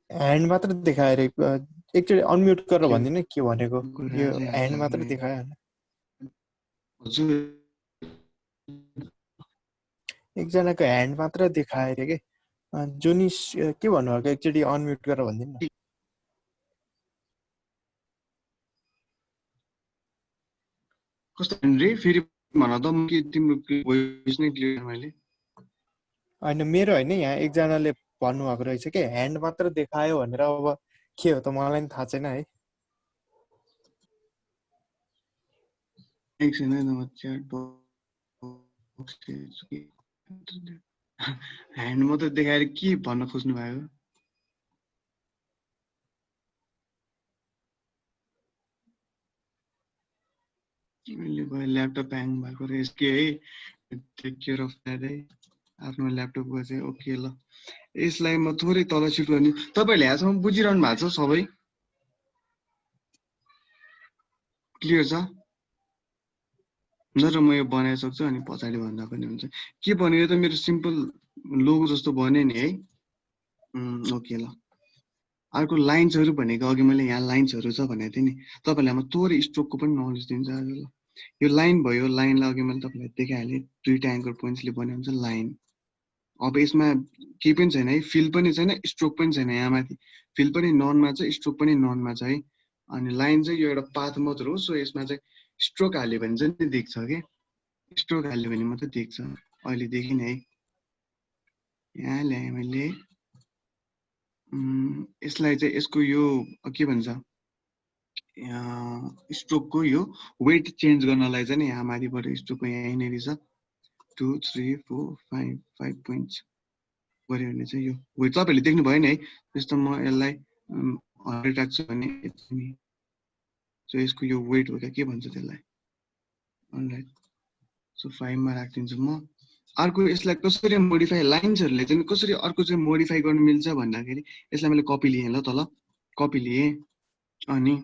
ह्यान्ड मात्र देखाएर एकचोटि अनम्युट गरेर भन्दिनु के भनेको यो ह्यान्ड मात्र देखायो हजुर एकजनाको ह्यान्ड मात्र देखाएर के जोनिस के भन्नुभएको एकचोटि अनम्युट गरेर भन्दिनु न कस्तो रे फेरि भन त म के तिम्रो भोइस नै क्लियर मैले हैन मेरो हैन यहाँ एकजनाले भन्नुभएको रहेछ के ह्यान्ड मात्र देखायो भनेर अब के हो त मलाई पनि थाहा छैन है एकछिन है म च्याट बक्स ह्यान्ड मात्र देखाएर के भन्न खोज्नु भएको मैले भयो ल्यापटप ह्याङ भएको रहेछ के है टेक केयर अफ द्याट है आफ्नो ल्यापटपको चाहिँ ओके ल यसलाई म थोरै तल सिफ्ट गर्ने तपाईहरुले यहाँसम्म बुझिरहनु भएको छ सबै क्लियर छ नत्र म यो बनाइसक्छु अनि पछाडि भन्दा पनि हुन्छ के भन्यो त मेरो सिम्पल लोगो जस्तो बन्यो नि है ओके ल अर्को लाइन्सहरु भनेको अघि मैले यहाँ लाइन्सहरु छ भनेको थिएँ नि तपाईहरुलाई म थोरै स्ट्रोकको पनि नलेज दिन्छु आज ल यो लाइन भयो लाइनलाई अघि मैले तपाईहरुलाई देखाइहालेँ दुईटा एंकर पोइन्ट्सले बन्यो हुन्छ लाइन अब यसमा के पनि छैन है फिल पनि छैन स्ट्रोक पनि छैन यहाँ माथि फिल पनि ननमा छ स्ट्रोक पनि ननमा छ है अनि लाइन चाहिँ यो एउटा पाथ मात्र हो सो यसमा चाहिँ स्ट्रोक हाल्यो भने चाहिँ देख्छ के स्ट्रोक हाल्यो भने मात्र देख्छ अहिले देखिन है यहाँ ल्याएँ मैले यसलाई चाहिँ यसको यो के भन्छ स्ट्रोकको यो वेट चेन्ज गर्नलाई चाहिँ यहाँ माथिबाट स्ट्रोकको यहीँनेरि छ 2 3 4 5 5 पोइन्ट्स गऱ्यो भने चाहिँ यो वेट तपाईहरुले देख्नु भयो नि है जस्तो म यसलाई 100 राख्छु भने यति सो यसको यो वेट हो के भन्छ त्यसलाई अलराइट सो 5 मा राख्दिन्छु म अर्को यसलाई कसरी मोडिफाई लाइन्सहरुले चाहिँ कसरी अर्को चाहिँ मोडिफाई गर्न मिल्छ भन्दाखेरि यसलाई मैले कपी लिएँ ल तल कपी लिएँ अनि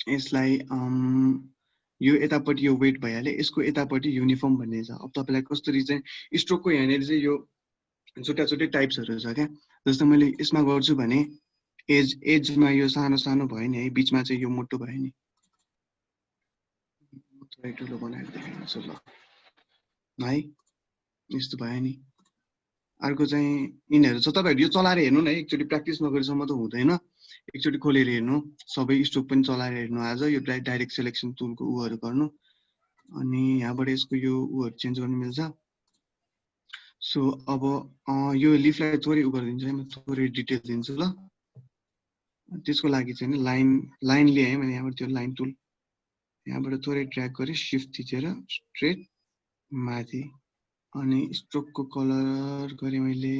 यसलाई यो यतापट्टि यो वेट भइहाल्यो यसको यतापट्टि युनिफर्म भन्ने छ अब तपाईलाई कसरी चाहिँ स्ट्रोकको यहाँनेर चाहिँ यो छुट्टा छुट्टै टाइप्सहरु छ क्या जस्तो मैले यसमा गर्छु भने एजमा यो सानो सानो भयो नि है बीचमा चाहिँ यो मोटो भयो नि थोरै ठुलो बनाएर देखाइदिन्छु ल है यस्तो भयो नि अर्को चाहिँ यिनीहरु छ तपाईहरु यो चलाएर हेर्नु न एकचोटी प्र्याक्टिस नगरेसम्म त हुँदैन एकचोटी खोलेर हेर्नु सबै स्ट्रोक पनि चलाएर हेर्नु आज यो डाइरेक्ट सिलेक्सन टुलको उहरु गर्नु अनि यहाँबाट यसको यो उहरु चेन्ज गर्न मिल्छ सो अब यो लिफलाई थोरै उ गरिदिन्छु है म थोरै डिटेल दिन्छु ल त्यसको लागि चाहिँ लाइन ल्याएँ मैले यहाँबाट त्यो लाइन टुल यहाँबाट थोरै ड्र्याग गरे शिफ्ट थिचेर स्ट्रेट माथि अनि स्ट्रोकको कलर गरे मैले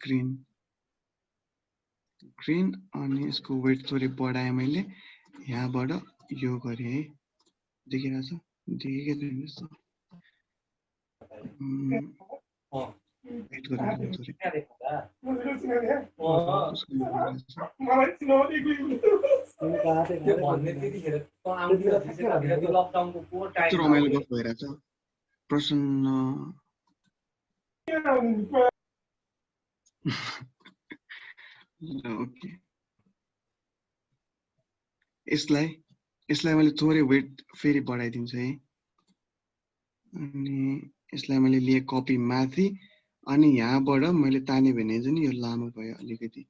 ग्रीन अनि यसको वेट थोरै बढाए मैले यहाँबाट यो गरे है देखिरहेछ देखेको जस्तो वेट गरेर थोरै रमाइलो गफ भइरहेछ प्रसन्न ओके यसलाई मैले थोरै वेट फेरि बढाइदिन्छु है अनि यसलाई मैले लिए कपी माथि अनि यहाँबाट मैले ताने भने चाहिँ यो लामो भयो अलिकति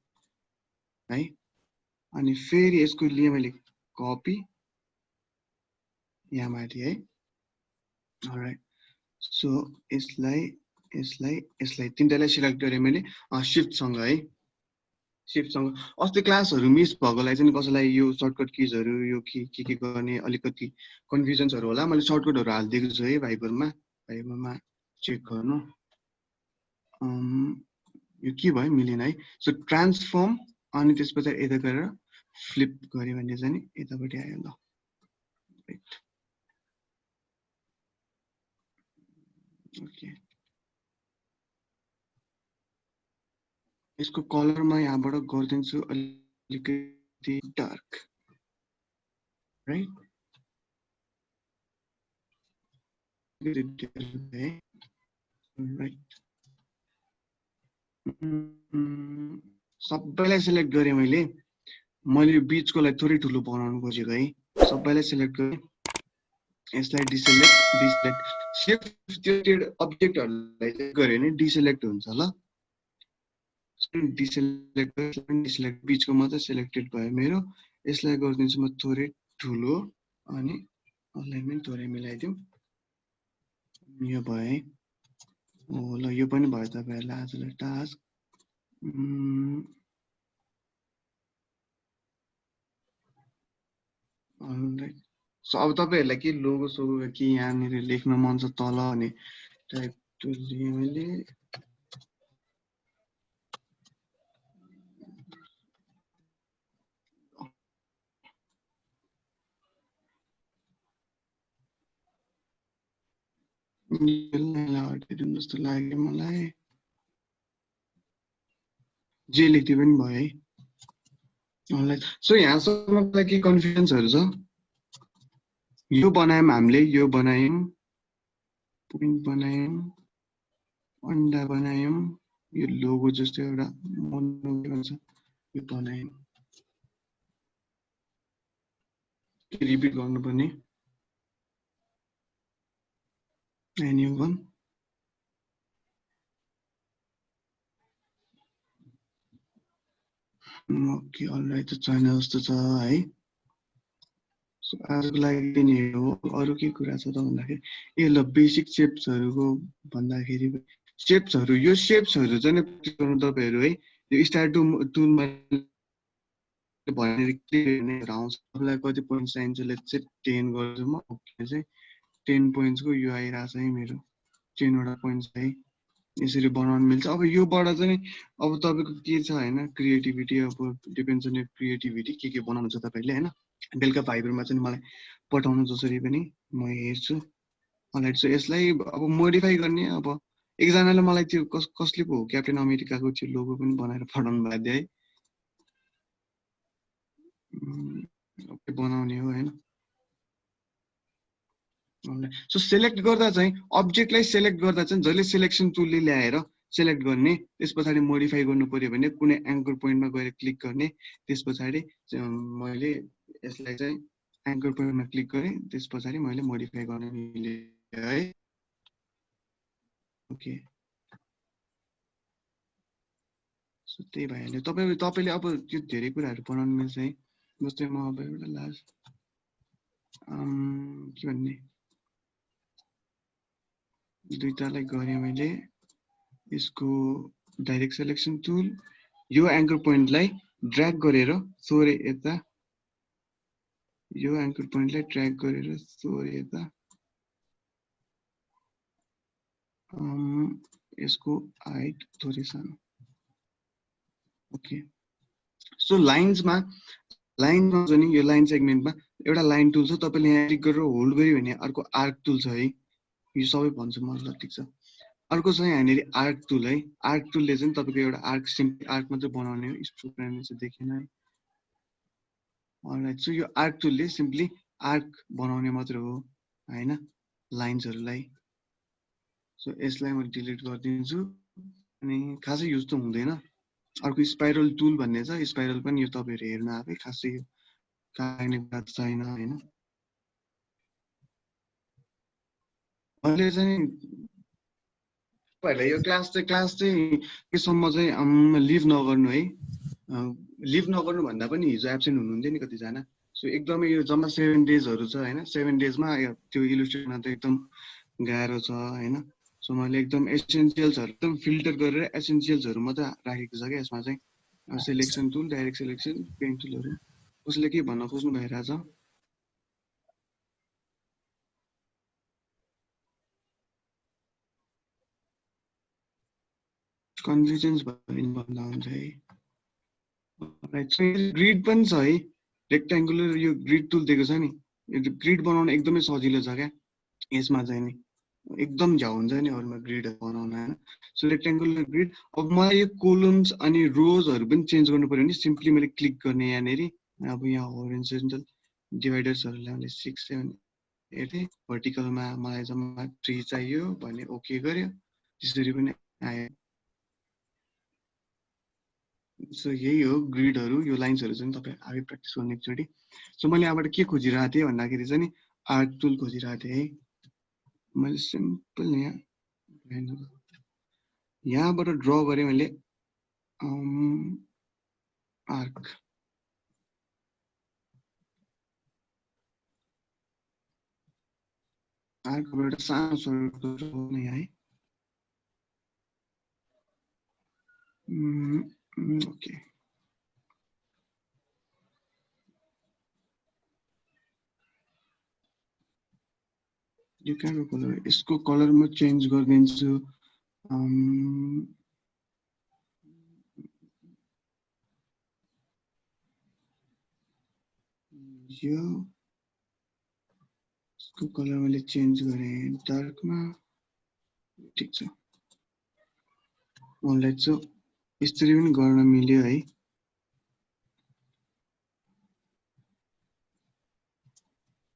है अनि फेरि यसको लिए मैले कपी यहाँ माथि है अलराइट सो यसलाई तीनटालाई सिलेक्ट गरे मैले शिफ्ट सँग है शिफ्ट सँग अस्ति क्लासहरु मिस भएकोलाई चाहिँ कसैलाई यो सर्टकट किजहरु यो के गर्ने अलिकति कन्फ्युजन्सहरु होला मैले सर्टकटहरु हाल्दिएको छु है भाइबरमा चेक गर्नु यो के भयो मिलेन है सो ट्रान्सफर्म अनि त्यसपछि यता गरेर फ्लिप गरे भने चाहिँ यतापटि आयो ल ओके यसको कलरमा यहाँबाट गरिदिन्छु अलिकति डार्क राइट राइट सबैलाई सिलेक्ट गरे मैले बीचकोलाई थोरै ठुलो बनाउनु खोजेको है सबैलाई सिलेक्ट गरे यसलाई डिसेलेक्ट शिफ्ट त्यो अब्जेक्टहरुलाई गरे नि डिसेलेक्ट हुन्छ ल डिसेलेक्ट बीचको मात्र सिलेक्टेड भयो मेरो यसलाई गर्दिन्छु म थोरै ठुलो अनि अलाइनमेन्ट थोरै मिलाइदिउँ यो भयो ओ ल यो पनि भयो तपाईहरुलाई आजलाई टास्क अलराइट सो अब तपाईहरुलाई के लोगो सोगो के यहाँनिर लेख्न मन छ तल अनि टाइप टु लिए मैले जस्तो लाग्यो मलाई जे लेख्दै पनि भयो है अलराइट सो यहाँसम्म के कन्फ्युजन्सहरु छ यो बनायौं हामीले यो बनायौं पोइन्ट बनायौं अन्डा बनायौं यो लोगो जस्तो एउटा मोनो भन्छ यो बनायौं रिपिट गर्नुपर्ने एनीवन ओके अलराइट छैन जस्तो छ है सो आजको लागि नि हो अरु के कुरा छ त भन्दाखेरि ए ल बेसिक शेप्सहरुको भन्दाखेरि शेप्सहरु यो शेप्सहरु चाहिँ गर्नु तपाईहरु है यो स्टार टुलमा भनेर क्लिक आउँछ तपाईलाई कति पोइन्ट चाहिन्छ लेट्स से 10 गर्छु म ओके चाहिँ 10 पोइन्ट्स को यो आइराछ है मेरो 10 वटा पोइन्ट्स है यसरी बनाउन मिल्छ अब योबाट चाहिँ अब तपाईको के छ हैन क्रिएटिभिटी अब डिपेन्ड्स अन क्रिएटिभिटी के बनाउनु छ तपाईले हैन बेलका फाइबरमा चाहिँ मलाई पठाउनु जसरी पनि म हेर्छु अलराइट सो यसलाई अब मोडिफाई गर्ने अब एकजनाले मलाई त्यो कसले पो क्याप्टेन अमेरिकाको त्यो लोगो पनि बनाएर पठाउनु भएको थियो है ओके बनाउने हो हैन सो सिलेक्ट गर्दा चाहिँ अब्जेक्टलाई सिलेक्ट गर्दा चाहिँ जहिले सिलेक्सन टुलले ल्याएर सिलेक्ट गर्ने त्यसपछि मोडिफाई गर्नु पर्यो भने कुनै एंकर पोइन्टमा गएर क्लिक गर्ने त्यसपछि मैले यसलाई चाहिँ एंकर पोइन्टमा क्लिक गरे त्यसपछि मैले मोडिफाई गर्न मिल्यो है ओके सो त्यही भइहाल्यो तपाईले अब त्यो धेरै कुराहरु बनाउन मिल्छ है जस्तै म अब एउटा लास्ट के भन्ने दुईटालाई गरे मैले यसको डाइरेक्ट सिलेक्सन टुल यो एंकर पोइन्टलाई ड्र्याग गरेर थोरै यता यो एङ्कर पोइन्टलाई ट्र्याक गरेर सरी यता यसको हाइट थोरै सानो ओके सो लाइन्समा चाहिँ यो लाइन सेगमेन्टमा एउटा लाइन टुल छ तपाईले यहाँ क्लिक गरेर होल्ड गर्यो भने अर्को आर्क टुल छ है यो सबै भन्छु म ल ठीक छ अर्को छ यहाँनेरि आर्क टुल है आर्क टुलले चाहिँ तपाईको एउटा आर्क सिम्पली आर्क मात्र बनाउने हो स्ट्रोक गर्ने चाहिँ देखेन है अलराइट सो यो आर्क टुलले सिम्पली आर्क बनाउने मात्र हो हैन लाइन्सहरुलाई सो यसलाई म डिलिट गरिदिन्छु अनि खासै युज त हुँदैन अर्को स्पाइरल टुल भन्ने छ स्पाइरल पनि यो तपाईहरु हेर्न आफै खासै काट्ने बात छैन हैन अहिले चाहिँ तपाईहरुलाई यो क्लास चाहिँ केसम्म चाहिँ लिभ नगर्नु है लिभ नगर्नु भन्दा पनि हिजो एब्सेन्ट हुनुहुन्थ्यो नि कति जना सो एकदमै यो जम्मा 7 डेजहरु छ हैन 7 डेजमा त्यो इलस्ट्रेटरमा त एकदम गाह्रो छ हैन सो मैले एकदम एसेन्शियल्सहरु एकदम फिल्टर गरेर एसेन्शियल्सहरु मात्र राखेको छ के यसमा चाहिँ selection tool direct selection pen टुलहरु कसले के भन्न खोज्नु भइराछ कन्फ्युजन्स भयो भन्दा हुन्छ है राइट सो ग्रिड पनि छ है रेक्ट्याङ्गुलर यो ग्रिड टुल दिएको छ नि यो ग्रिड बनाउन एकदमै सजिलो छ क्या यसमा चाहिँ नि एकदम झ्याउ हुन्छ नि अरूमा ग्रिड बनाउन हैन सो रेक्ट्याङ्गुलर ग्रिड अब मलाई यो कोलम्स अनि रोजहरु पनि चेन्ज गर्नु पर्यो भने सिम्पली मैले क्लिक गर्ने यहाँनेरि अब यहाँ होरिजोन्टल डिभाइडर्सहरुलाई मैले 6 7 8 भर्टिकलमा मलाई जम्मा 3 चाहियो भने ओके गर्यो त्यसरी पनि आयो सो यही हो ग्रिडहरु यो लाइन्सहरु चाहिँ तपाई आगे प्र्याक्टिस गर्ने एकचोटी सो मैले यहाँबाट के खोजिरहेको थिएँ भन्दाखेरि चाहिँ नि आर्क टुल खोजिरहेको थिएँ है मैले सिम्पल यहाँबाट ड्र गरेँ मैले आर्क आर्कबाट सानो सर्कल बनाउने है ओके यो कहाँको कलर यसको कलर म चेन्ज गरिदिन्छु यो यसको कलर मैले चेन्ज गरेँ डार्कमा ठीक छ मलाई चाहिँ यसरी पनि गर्न मिल्यो है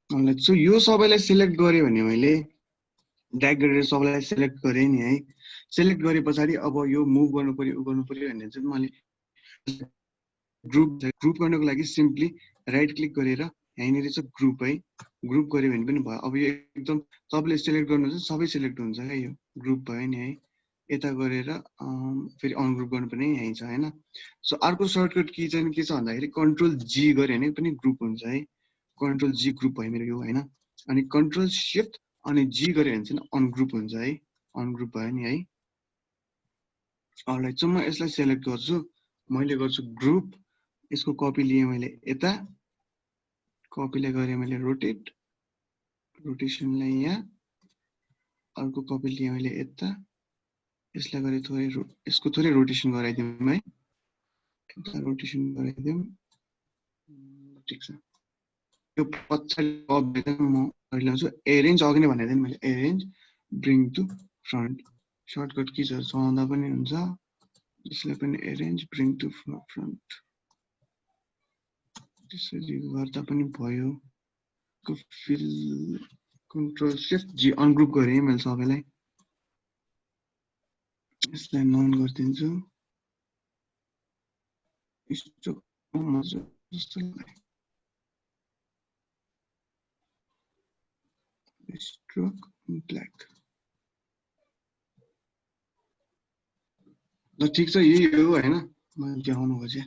अलराइट सो यो सबैलाई सिलेक्ट गरे भने मैले ड्र्याग गरेर सबैलाई सिलेक्ट गरे नि है सिलेक्ट गरे पछाडी अब यो मुभ गर्नु पर्यो भन्ने चाहिँ मैले ग्रुप गर्नको लागि सिम्पली राइट क्लिक गरेर यहाँनिर चाहिँ ग्रुप है ग्रुप गर्यो भने पनि भयो अब यो एकदम सबले सिलेक्ट गर्नुहुन्छ सबै सिलेक्ट हुन्छ क्या यो ग्रुप भयो नि है यता गरेर फेरि अनग्रुप गर्नुपर्ने यही छ हैन सो अर्को सर्टकट की चाहिँ के छ भन्दाखेरि कन्ट्रोल जी गरे भने पनि ग्रुप हुन्छ है कन्ट्रोल जी ग्रुप भयो मेरो यो हैन अनि कन्ट्रोल शिफ्ट अनि जी गरे भने चाहिँ अनग्रुप हुन्छ है अनग्रुप भयो नि है अलराइट सो म यसलाई सिलेक्ट गर्छु मैले गर्छु ग्रुप यसको कपी लिए मैले यता कपीले गरे मैले रोटेसनलाई यहाँ अर्को कपी लिए मैले यता यसलाई गरे थोरै यसको थोरै रोटेसन गराइदिउँ है यता रोटेसन गराइदिउँ ठीक छ यो पछाडी अब म ल्याउँछु एरेन्ज अघि नै भनेको थिएँ मैले arrange bring to front shortcut किजहरु चलाउँदा पनि हुन्छ यसलाई पनि एरेन्ज ब्रिङ टु फ्रन्ट त्यसरी गर्दा पनि भयो फिल कन्ट्रोल शिफ्ट जी अनग्रुप गरेँ मैले सबैलाई यसलाई नन गरिदिन्छु स्ट्रोक जस्तो स्ट्रोक ब्ल्याक ल ठीक छ यही हो हैन मैले देखाउनु खोजेँ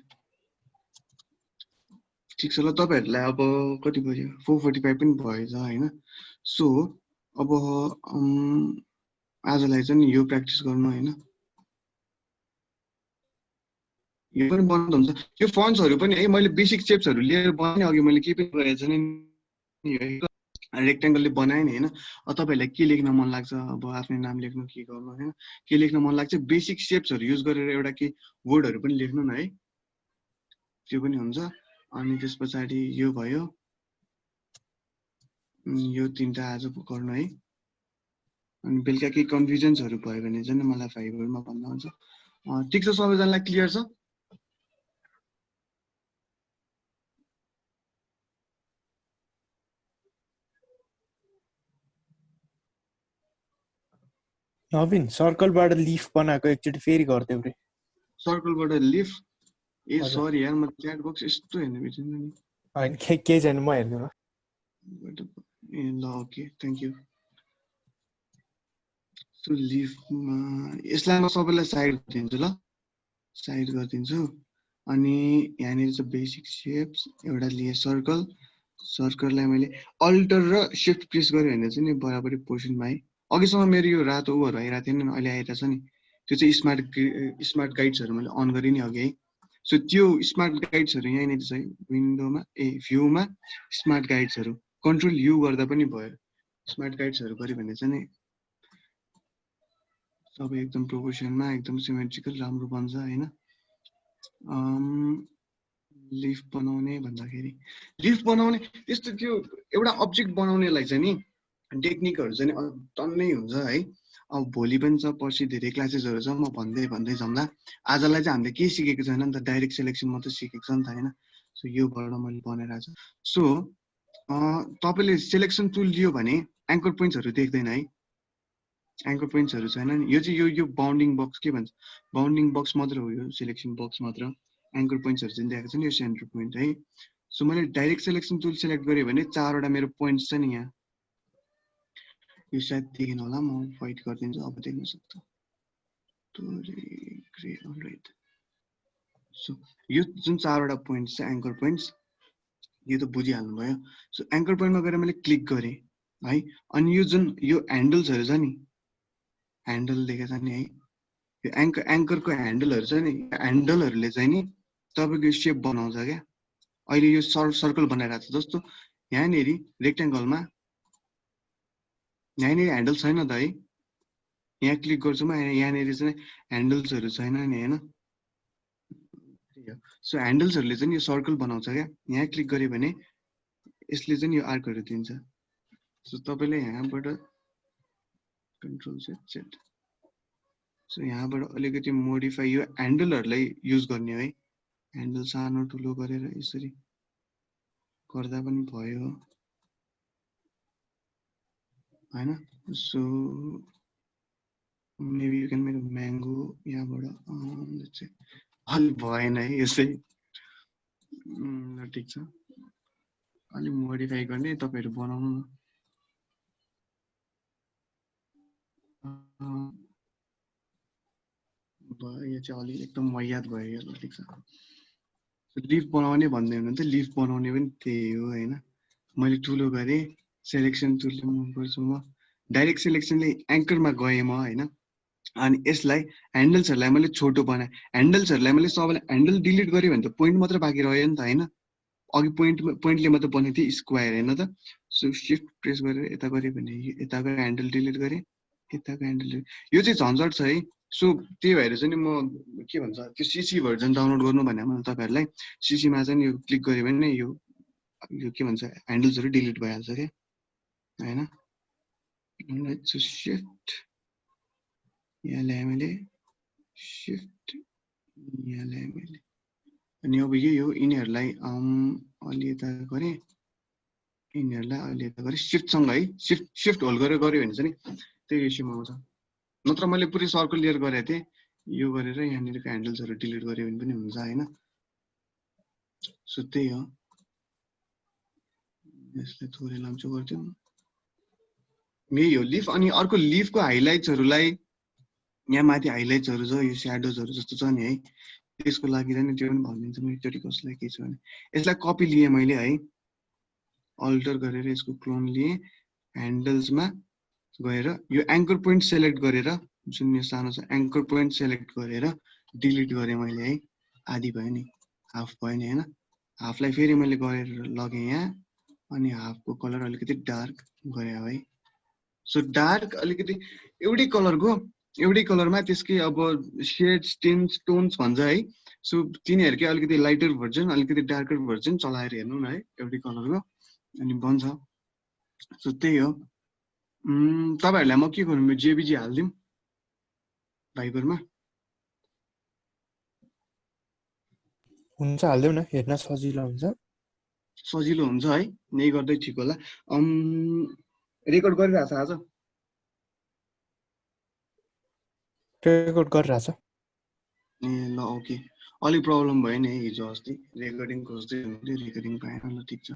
ठीक छ ल तपाईहरुलाई अब कति बज्यो 4:45 पनि भएछ हैन सो अब आजलाई चाहिँ यो प्र्याक्टिस गर्नु हैन यो पनि बनाउँदा हुन्छ। यो फन्ट्सहरू पनि है मैले बेसिक सेप्सहरू लिएर बनाएँ, अघि मैले केही पनि गरेको छैन नि, रेक्टेङ्गलले बनाएँ नि होइन। तपाईँहरूलाई के लेख्न मन लाग्छ, अब आफ्नो नाम लेख्नु के गर्नु होइन, के लेख्न मन लाग्छ बेसिक सेप्सहरू युज गरेर एउटा के वर्डहरू पनि लेख्नु न है, त्यो पनि हुन्छ। अनि त्यस पछाडि यो भयो, यो तीनटा आज गर्नु है। अनि बेलुका केही कन्फ्युजन्सहरू भयो भने चाहिँ मलाई फाइबरमा भन्नुहुन्छ। ठिक छ, सबैजनालाई क्लियर छ? नवीन सर्कलबाट लिफ बनाएको एकचोटि फेरि गरिदेऊ रे। सर्कलबाट लिफ, ए सरी यार म च्याट बक्स यस्तो हेर्नु बिर्सिनु नि। होइन केही छैन, म हेर्दिनँ ल। ए ल ओके थ्याङ्क यू। सो लिफमा यसलाई म सबैलाई साइड गरिदिन्छु ल, साइड गरिदिन्छु। अनि यहाँनिर चाहिँ बेसिक सेप्स एउटा लिए सर्कल, सर्कललाई मैले अल्टर र सिफ्ट प्रेस गरेँ भने चाहिँ नि बराबरी पोर्सनमा है। अघिसम्म मेरो यो रातो उहरू आइरहेको थिएन, अहिले आइरहेको छ नि, त्यो चाहिँ स्मार्ट गाइड्सहरू मैले अन गरेँ नि अघि है। सो त्यो स्मार्ट गाइड्सहरू यहाँनिर छ है, विन्डोमा भ्यूमा स्मार्ट गाइड्सहरू कन्ट्रोल यु गर्दा पनि भयो। स्मार्ट गाइड्सहरू गऱ्यो भने चाहिँ नि सबै एकदम प्रोपोर्सनमा एकदम सिमेट्रिकल राम्रो बन्छ होइन। लिफ बनाउने भन्दाखेरि लिफ बनाउने त्यस्तो त्यो एउटा अब्जेक्ट बनाउनेलाई चाहिँ नि टेक्निकहरू चाहिँ टन्नै हुन्छ है। अब भोलि पनि छ, पर्सि धेरै क्लासेसहरू छ, म भन्दै जाउँला। आजलाई चाहिँ हामीले केही सिकेको छैन नि त, डाइरेक्ट सेलेक्सन मात्रै सिकेको छ नि त होइन। सो योबाट मैले बनाइरहेको छु। सो तपाईँले सेलेक्सन टुल लियो भने एङ्कर पोइन्ट्सहरू देख्दैन है, एङ्कर पोइन्ट्सहरू छैन नि। यो चाहिँ यो बाउन्डिङ बक्स के भन्छ, बाउन्डिङ बक्स मात्र हो, यो सेलेक्सन बक्स मात्र। एङ्कर पोइन्ट्सहरू चाहिँ दिएको छ नि, यो सेन्टर पोइन्ट है। सो मैले डाइरेक्ट सेलेक्सन टुल सेलेक्ट गरेँ भने 4वटा मेरो पोइन्ट्स छ नि यहाँ, यो सायद देखिन होला, म वाइट गरिदिन्छु, अब देख्न सक्छ। सो यो जुन 4वटा पोइन्ट्स छ एङ्कर पोइन्ट्स, यो त बुझिहाल्नु भयो। सो एङ्कर पोइन्टमा गएर मैले क्लिक गरेँ है। अनि यो जुन यो ह्यान्डल्सहरू छ नि, ह्यान्डल देखेको छ नि है, यो एङ्करको ह्यान्डलहरू छ नि, ह्यान्डलहरूले चाहिँ नि तपाईँको सेप बनाउँछ क्या। अहिले यो सर्कल बनाइरहेको छ, जस्तो यहाँनिर रेक्टेङ्गलमा यहाँनिर ह्यान्डल छैन त है, यहाँ क्लिक गर्छु म, यहाँनिर चाहिँ ह्यान्डल्सहरू छैन नि होइन। सो ह्यान्डल्सहरूले चाहिँ यो सर्कल बनाउँछ क्या, यहाँ क्लिक गऱ्यो भने यसले चाहिँ यो आर्कहरू दिन्छ। सो तपाईँले यहाँबाट कन्ट्रोल सेट, सो यहाँबाट अलिकति मोडिफाई यो ह्यान्डलहरूलाई युज गर्ने है। ह्यान्डल सानो ठुलो गरेर यसरी गर्दा पनि भयो होइन। So maybe you can make mango यहाँबाट चाहिँ अलि भएन है यसै, ठिक छ, अलिक मोडिफाई गर्ने तपाईँहरू बनाउनु न। यो चाहिँ अलि एकदम वायात भयो यो, ठिक छ। लिफ बनाउने भन्दै हुनु त, लिफ बनाउने पनि त्यही हो होइन। मैले ठुलो गरेँ, सेलेक्सन टुलले मुभ गर्छु म, डाइरेक्ट सेलेक्सनले एङ्करमा गएँ म होइन। अनि यसलाई ह्यान्डल्सहरूलाई मैले छोटो बनाएँ, ह्यान्डल्सहरूलाई मैले सबैलाई ह्यान्डल डिलिट गरेँ भने त पोइन्ट मात्र बाँकी रह्यो नि त होइन। अघि पोइन्टले मात्र बनाएको थिएँ स्क्वायर होइन त। सो सिफ्ट प्रेस गरेर यता गरेँ भने यताको ह्यान्डल डिलिट गरेँ, यताको ह्यान्डल डिलिट, यो चाहिँ झन्झट छ है। सो त्यही भएर चाहिँ नि म के भन्छ त्यो सिसी भर्जन डाउनलोड गर्नु भने मैले तपाईँहरूलाई सिसीमा चाहिँ यो क्लिक गऱ्यो भने यो के भन्छ ह्यान्डल्सहरू डिलिट भइहाल्छ क्या होइन। सिफ्ट यहाँ ल्याएँ मैले, सिफ्ट यहाँ ल्याएँ मैले। अनि अब यही हो, यिनीहरूलाई अलि यता गरेँ, यिनीहरूलाई अलि यता गरेँ सिफ्टसँग है। सिफ्ट होल्ड गरेर गऱ्यो भने चाहिँ नि त्यही रेसियोमा आउँछ। नत्र मैले पुरै सर्कल लिएर गरेको थिएँ, यो गरेर यहाँनिरको ह्यान्डल्सहरू डिलिट गऱ्यो भने पनि हुन्छ होइन। सो त्यही हो, यसलाई थोरै लाम्चो गरिदिउँ, यही हो लिफ। अनि अर्को लिफको हाइलाइट्सहरूलाई यहाँ माथि हाइलाइट्सहरू छ, यो स्याडोजहरू जस्तो छ नि है, त्यसको लागि चाहिँ त्यो पनि भनिदिन्छु म एकचोटि कसलाई के छ भने। यसलाई कपी लिएँ मैले है, अल्टर गरेर यसको क्लोन लिएँ, ह्यान्डल्समा गएर यो एङ्कर पोइन्ट सेलेक्ट गरेर जुन यो सानो छ एङ्कर पोइन्ट सेलेक्ट गरेर डिलिट गरेँ मैले है। आधी भयो नि, हाफ भयो नि हैन। हाफलाई फेरि मैले गरेर लगेँ यहाँ, अनि हाफको कलर अलिकति डार्क गरे है। सो डार्क अलिकति एउटै कलरमा त्यसकै अब शेड्स टिन्स टोन्स भन्छ है। सो तिनीहरूकै अलिकति लाइटर भर्जन अलिकति डार्कर भर्जन चलाएर हेर्नु न है एउटै कलरको, अनि बन्छ। सो त्यही हो। तपाईहरुलाई म के गर्नु, जेबिजी हाल्दिम भाइबरमा। हुन्छ हाल्देऊ न, हेर्न सजिलो हुन्छ। सजिलो हुन्छ है, यही गर्दै ठिक होला। रेकर्ड गरिरहेछ आज? रेकर्ड गरिरहेछ। ए ल ओके, अलिक प्रब्लम भयो नि हिजो अस्ति रेकर्डिङ खोज्दै हुन्थ्यो, रेकर्डिङ पाएन। ल ठिक छ।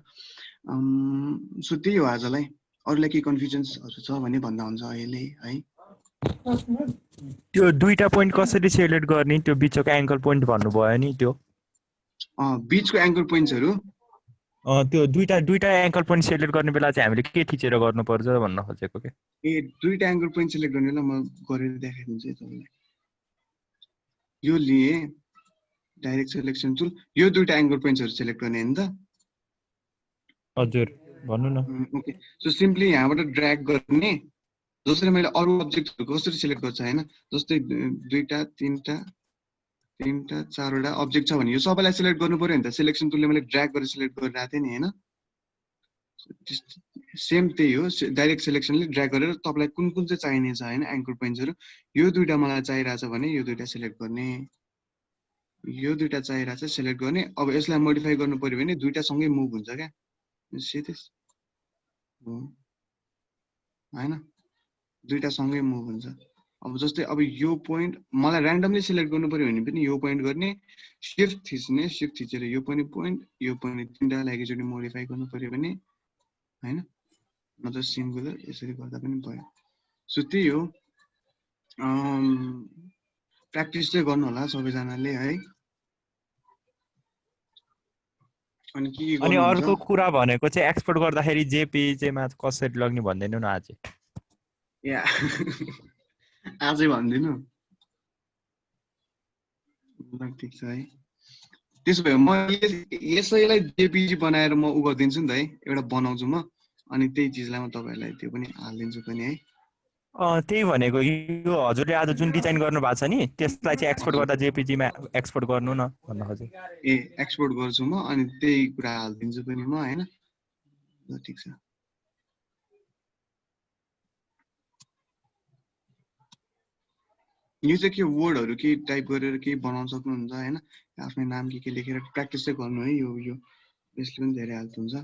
सो त्यही हो आजलाई। अरूलाई केही कन्फ्युजन्सहरू छ भने भन्दा हुन्छ अहिले है। त्यो दुईटा पोइन्ट कसरी सेलेक्ट गर्ने, त्यो बिचको एङ्कल पोइन्ट भन्नुभयो नि त्यो। बिचको एङ्कल पोइन्ट्सहरू त्यो दुईटा एङ्कल पोइन्ट सेलेक्ट गर्ने बेला चाहिँ हामीले के थिचेर गर्नुपर्छ भन्न खोजेको के। ए दुईटा एङ्कल पोइन्ट सेलेक्ट गर्ने बेला म गरेर देखाइदिन्छु है तपाईँलाई। यो लिए डाइरेक्ट सेलेक्सन टुल, यो दुईटा एङ्कल पोइन्ट्सहरू सेलेक्ट गर्ने हो नि त। हजुर भन्नु न। ओके, सो सिम्पली यहाँबाट ड्र्याग गर्ने। जसरी मैले अरू अब्जेक्टहरू कसरी सेलेक्ट गर्छ हैन, जस्तै दुईटा तीनटा चारवटा अब्जेक्ट छ भने यो सबैलाई सेलेक्ट गर्नु पर्यो नि त। सेलेक्सन टुलले मैले ड्र्याग गरेर सेलेक्ट गरिरहेको थिएँ नि हैन। सेम त्यही हो, डाइरेक्ट सेलेक्सनले ड्र्याग गरेर तपाईलाई कुन कुन चाहिँ चाहिने छ हैन एङ्कल पोइन्ट्सहरू। यो दुईटा मलाई चाहिरहेछ भने यो दुईटा सेलेक्ट गर्ने, यो दुईटा चाहिरहेछ सेलेक्ट गर्ने। अब यसलाई मोडिफाई गर्नु पर्यो भने दुईटा सँगै मुभ हुन्छ क्या, सिधै हैन, दुईटा सँगै मुभ हुन्छ। अब जस्तै अब यो पोइन्ट मलाई र्यान्डमली सेलेक्ट गर्नु पर्यो भने पनि यो पोइन्ट गर्ने, शिफ्ट थिच्ने, शिफ्ट थिचेर यो पनि पोइन्ट, यो पनि तिनटालाई एकैचोटि मोडिफाई गर्नु पर्यो भने हैन, मतलब सिङ्गुलर यसरी गर्दा पनि भयो। सो त्यही हो, प्र्याक्टिस चाहिँ गर्नु होला सबैजनाले है। अनि के अनि गर्नुहुन्छ? अर्को कुरा भनेको चाहिँ एक्सपोर्ट गर्दाखेरि जेपीजेमा कसरी लग्ने भन्दैनौ न आज। या आजै भन्दिनु। ल ठिक छ है, त्यसो भए म यसैलाई जेपीजी बनाएर म उ गरिदिन्छु नि त है, एउटा बनाउँछु म, अनि त्यही चिजलाई म तपाईहरुलाई त्यो पनि हालिदिन्छु पनि है। त्यही भनेको, यो हजुरले आज जुन डिजाइन गर्नु भएको छ नि त्यसलाई चाहिँ एक्सपोर्ट गर्दा जेपीजीमा एक्सपोर्ट गर्नु न भन्न खोजेँ। ए एक्सपोर्ट गर्छु म, अनि त्यही कुरा हालिदिन्छु पनि म हैन। ल ठिक छ। यो चाहिँ के वर्डहरू के टाइप गरेर केही बनाउन सक्नुहुन्छ हैन, आफ्नै नाम के लेखेर प्र्याक्टिस चाहिँ गर्नु है। यो यसले पनि धेरै हेल्प हुन्छ।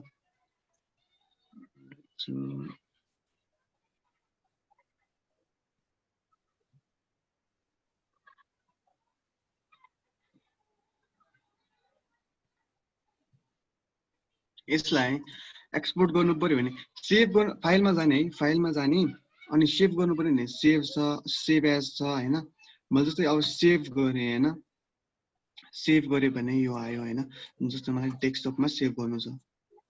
यसलाई एक्सपोर्ट गर्नु पर्यो भने सेभ गर्नु, फाइलमा जाने है, फाइलमा जाने अनि सेभ गर्नु पर्यो नि, सेभ छ, सेभ एज छ हैन। मैले जस्तै अब सेभ गरेँ हैन, सेभ गरेँ भने यो आयो हैन। जस्तो मलाई डेस्कटपमा सेभ गर्नु छ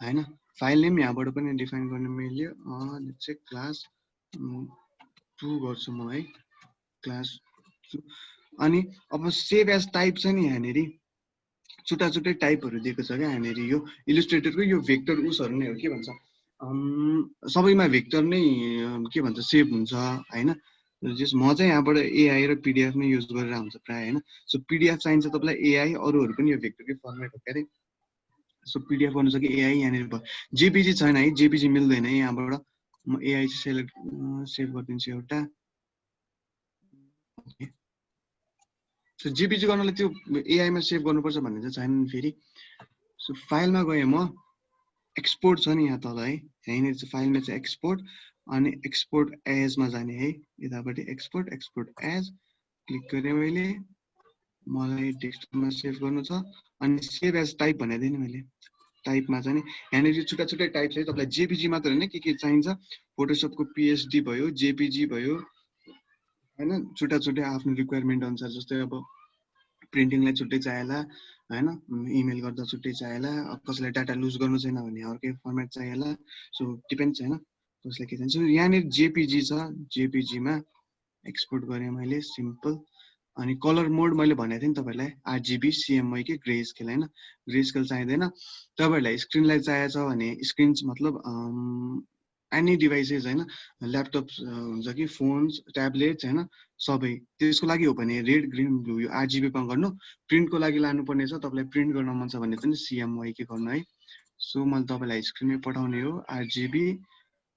हैन, फाइल नेम यहाँबाट पनि डिफाइन गर्न मिल्यो। चाहिँ क्लास 2 गर्छु म है, क्लास 2। अनि अब सेभ एज टाइप छ नि यहाँनेर छुट्टा छुट्टै टाइपहरू दिएको छ क्या यहाँनेर। यो इलिस्ट्रेटरको यो भेक्टर उसहरू नै हो, के भन्छ सबैमा भेक्टर नै के भन्छ सेभ हुन्छ हैन। जस म चाहिँ यहाँबाट एआई र पिडिएफ नै युज गरेर हुन्छ प्राय हैन। सो पिडिएफ चाहिन्छ तपाईँलाई, एआई अरूहरू पनि यो भेक्टरकै फर्मेट हो क्या अरे। सो पिडिएफ गर्नु छ कि एआई यहाँनिर भयो। जेपिजी छैन है, जेपिजी मिल्दैन है यहाँबाट। म एआई चाहिँ सेलेक्ट सेभ गरिदिन्छु एउटा। सो जेपिजी गर्नलाई त्यो एआईमा सेभ गर्नुपर्छ भन्ने चाहिँ छैन फेरि। सो फाइलमा गएँ म, एक्सपोर्ट छ नि यहाँ तल है, यहाँनिर चाहिँ फाइलमा चाहिँ एक्सपोर्ट, अनि एक्सपोर्ट एजमा जाने है, यतापट्टि एक्सपोर्ट एज क्लिक गरेँ मैले। मलाई डेस्कटपमा सेभ गर्नु छ, अनि सेभ एज टाइप भनेको थिएँ नि मैले, टाइपमा चाहिँ नि यहाँनिर छुट्टा छुट्टै टाइप छ है। तपाईँलाई जेपिजी मात्र होइन के चाहिन्छ, फोटोसपको पिएचडी भयो, जेपिजी भयो हैन, छुट्टा छुट्टै आफ्नो रिक्वायरमेन्ट अनुसार। जस्तै अब प्रिन्टिङलाई छुट्टै चाहिएला हैन, इमेल गर्दा छुट्टै चाहिएला, कसैलाई डाटा लुज गर्नु छैन भने अर्कै फर्मेट चाहिएला। सो डिपेन्ड्स हैन कसलाई के चाहिन्छ। यहाँनिर जेपिजी छ, जेपिजीमा एक्सपोर्ट गरेँ मैले सिम्पल। अनि कलर मोड मैले भनेको थिएँ नि तपाईँलाई RGB CMYK ग्रे स्केल होइन, ग्रे स्केल चाहिँदैन। तपाईँहरूलाई स्क्रिनलाई चाहिएको छ भने स्क्रिन मतलब एनी डिभाइसेस होइन, ल्यापटप हुन्छ कि फोन्स ट्याब्लेट्स होइन सबै, त्यसको लागि हो भने रेड ग्रिन ब्लू यो RGBमा गर्नु। प्रिन्टको लागि लानुपर्ने छ, तपाईँलाई प्रिन्ट गर्न मन छ भने चाहिँ CMYK गर्नु है। सो मैले तपाईँलाई स्क्रिनमै पठाउने हो RGB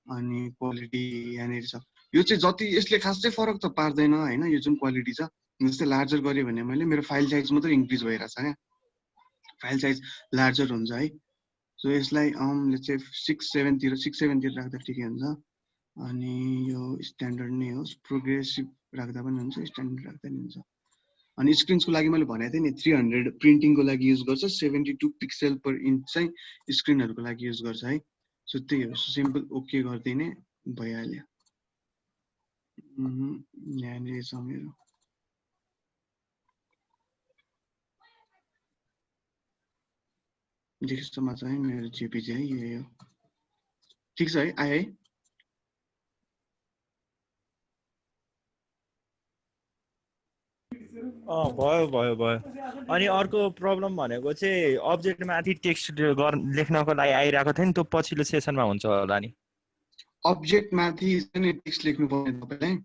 अनि क्वालिटी यहाँनिर छ। यो चाहिँ जति यसले खास चाहिँ फरक त पार्दैन होइन, यो जुन क्वालिटी छ जस्तै लार्जर गरेँ भने मैले मेरो फाइल साइज मात्रै इन्क्रिज भइरहेछ क्या, फाइल साइज लार्जर हुन्छ है। सो यसलाई चाहिँ 6-7 तिर राख्दा ठिकै हुन्छ। अनि यो स्ट्यान्डर्ड नै होस्, प्रोग्रेसिभ राख्दा पनि हुन्छ, स्ट्यान्डर्ड राख्दा पनि हुन्छ। अनि स्क्रिन्सको लागि मैले भनेको थिएँ नि 300 प्रिन्टिङको लागि युज गर्छ, 72 पिक्सल पर इन्च चाहिँ स्क्रिनहरूको लागि युज गर्छ है। सो त्यही हो, सिम्पल ओके गरिदिने भइहाल्यो। यहाँनिर छ मेरो डेस्कटपमा छ है मेरो JPG है, यही हो। ठिक छ है, आयो है। भयो। अनि अर्को प्रब्लम भनेको चाहिँ अब्जेक्ट माथि टेक्स्ट लेख्नको लागि आइरहेको थियो नि, त्यो पछिल्लो सेसनमा हुन्छ होला नि। अब्जेक्ट माथि टेक्स्ट लेख्नु पर्ने तपाईलाई।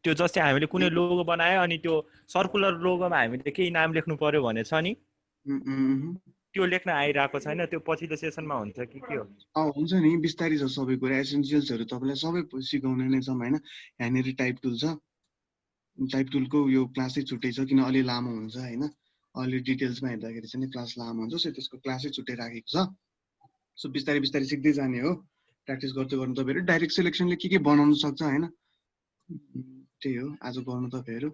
त्यो जस्तै हामीले कुनै लोगो बनायो अनि त्यो सर्कुलर लोगोमा हामीले केही नाम लेख्नु पर्यो भने छ नि, त्यो लेख्न आइरहेको छैन, त्यो पछिल्लो सेसनमा हुन्छ कि के हो? हुन्छ नि, बिस्तारै छ सबै कुरा, एसेन्सियल्सहरू तपाईँलाई सबै सिकाउने नै छौँ होइन। यहाँनिर टाइप टुल छ, टाइप टुलको यो क्लासै छुट्टै छ किन अलि लामो हुन्छ होइन, अलि डिटेल्समा हेर्दाखेरि चाहिँ क्लास लामो हुन्छ, सो त्यसको क्लासै छुट्टै राखेको छ। सो बिस्तारै बिस्तारै सिक्दै जाने हो, प्र्याक्टिस गर्दै गर्नु तपाईँहरू। डाइरेक्ट सेलेक्सनले के बनाउनु सक्छ होइन, त्यही हो आज गर्नु तपाईँहरू।